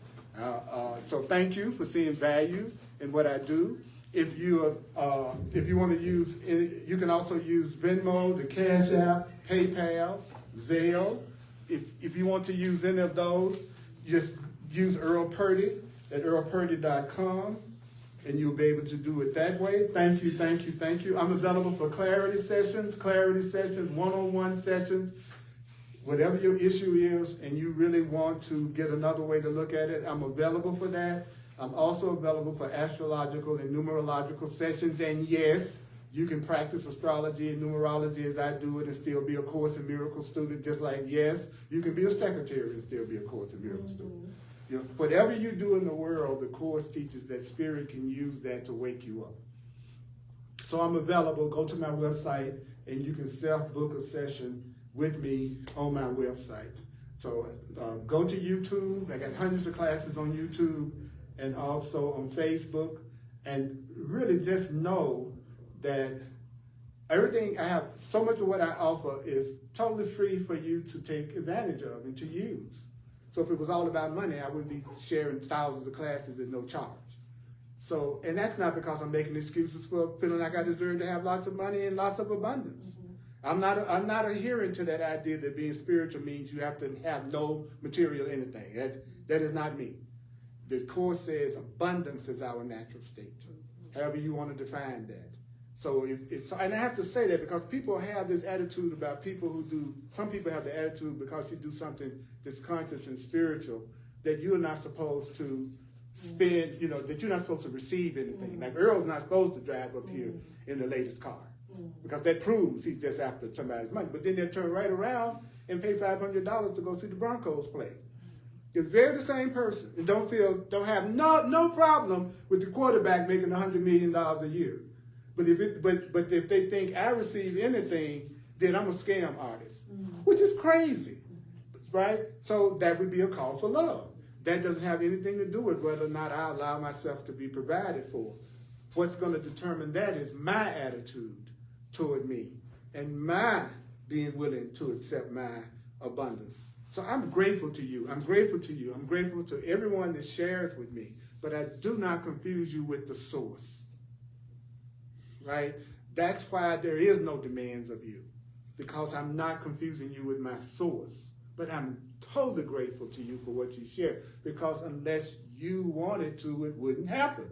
Speaker 1: So thank you for seeing value in what I do. If you want to use, you can also use Venmo, the Cash App, PayPal, Zelle. If you want to use any of those, just use Earl Purdy at earlpurdy.com, and you'll be able to do it that way. Thank you, thank you, thank you. I'm available for clarity sessions, one-on-one sessions. Whatever your issue is and you really want to get another way to look at it, I'm available for that. I'm also available for astrological and numerological sessions. And yes, you can practice astrology and numerology as I do it and still be a Course in Miracles student, just like, yes, you can be a secretary and still be a Course in Miracles student. You know, whatever you do in the world, the Course teaches that Spirit can use that to wake you up. So I'm available. Go to my website and you can self-book a session with me on my website. So go to YouTube. I got hundreds of classes on YouTube and also on Facebook. And really just know that everything I have, so much of what I offer is totally free for you to take advantage of and to use. So if it was all about money, I wouldn't be sharing thousands of classes at no charge. So, and that's not because I'm making excuses for feeling like I deserve to have lots of money and lots of abundance. I'm not adhering to that idea that being spiritual means you have to have no material anything. That is not me. The Course says abundance is our natural state. However you want to define that. So and I have to say that because people have this attitude about people who do, some people have the attitude because you do something that's conscious and spiritual, that you're not supposed to spend, that you're not supposed to receive anything. Like Earl's not supposed to drive up here in the latest car because that proves he's just after somebody's money. But then they'll turn right around and pay $500 to go see the Broncos play. If they're the same person and don't have no problem with the quarterback making $100 million a year. But if they think I receive anything, then I'm a scam artist, which is crazy, right? So that would be a call for love. That doesn't have anything to do with whether or not I allow myself to be provided for. What's going to determine that is my attitude toward me and my being willing to accept my abundance. So I'm grateful to you. I'm grateful to you. I'm grateful to everyone that shares with me. But I do not confuse you with the source. Right? That's why there is no demands of you, because I'm not confusing you with my source. But I'm totally grateful to you for what you share, because unless you wanted to, it wouldn't happen.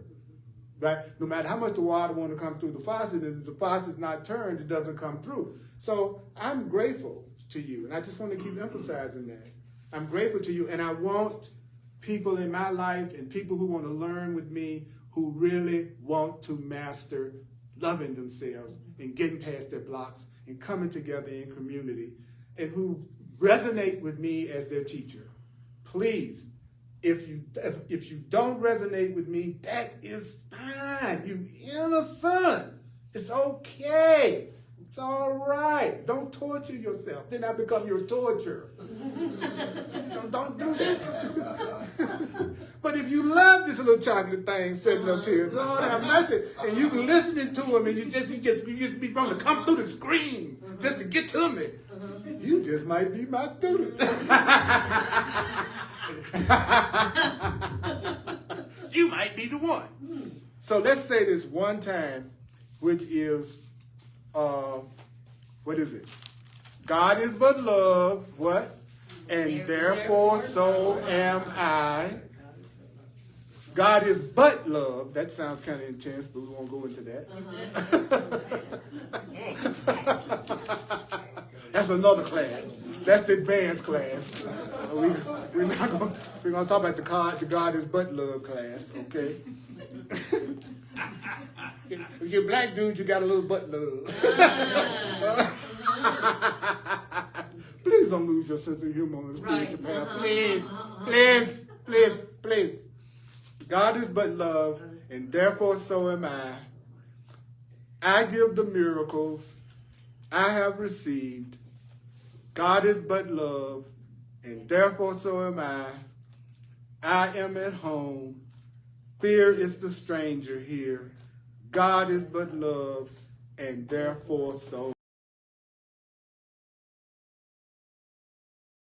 Speaker 1: Right? No matter how much the water want to come through the faucet, if the faucet's not turned, it doesn't come through. So I'm grateful to you, and I just want to keep emphasizing that. I'm grateful to you, and I want people in my life and people who want to learn with me who really want to master loving themselves and getting past their blocks and coming together in community, and who resonate with me as their teacher. Please, if you don't resonate with me, that is fine. You innocent. It's okay. It's all right. Don't torture yourself. Then I become your torturer. Don't do that. But if you love this little chocolate thing sitting up here, Lord have mercy, and you can listening to him, and you just be wanting to come through the screen just to get to me, you just might be my student. You might be the one. So let's say this one time, which is, what is it? God is but love, what? And therefore so am I. God is but love. That sounds kind of intense, but we won't go into that. That's another class. That's the advanced class. We're gonna talk about the God is but love class, okay? If you're a black dude, you got a little butt love. Please don't lose your sense of humor on the spiritual path. Please. God is but love, and therefore so am I. I give the miracles I have received. God is but love, and therefore so am I. I am at home. Fear is the stranger here. God is but love, and therefore so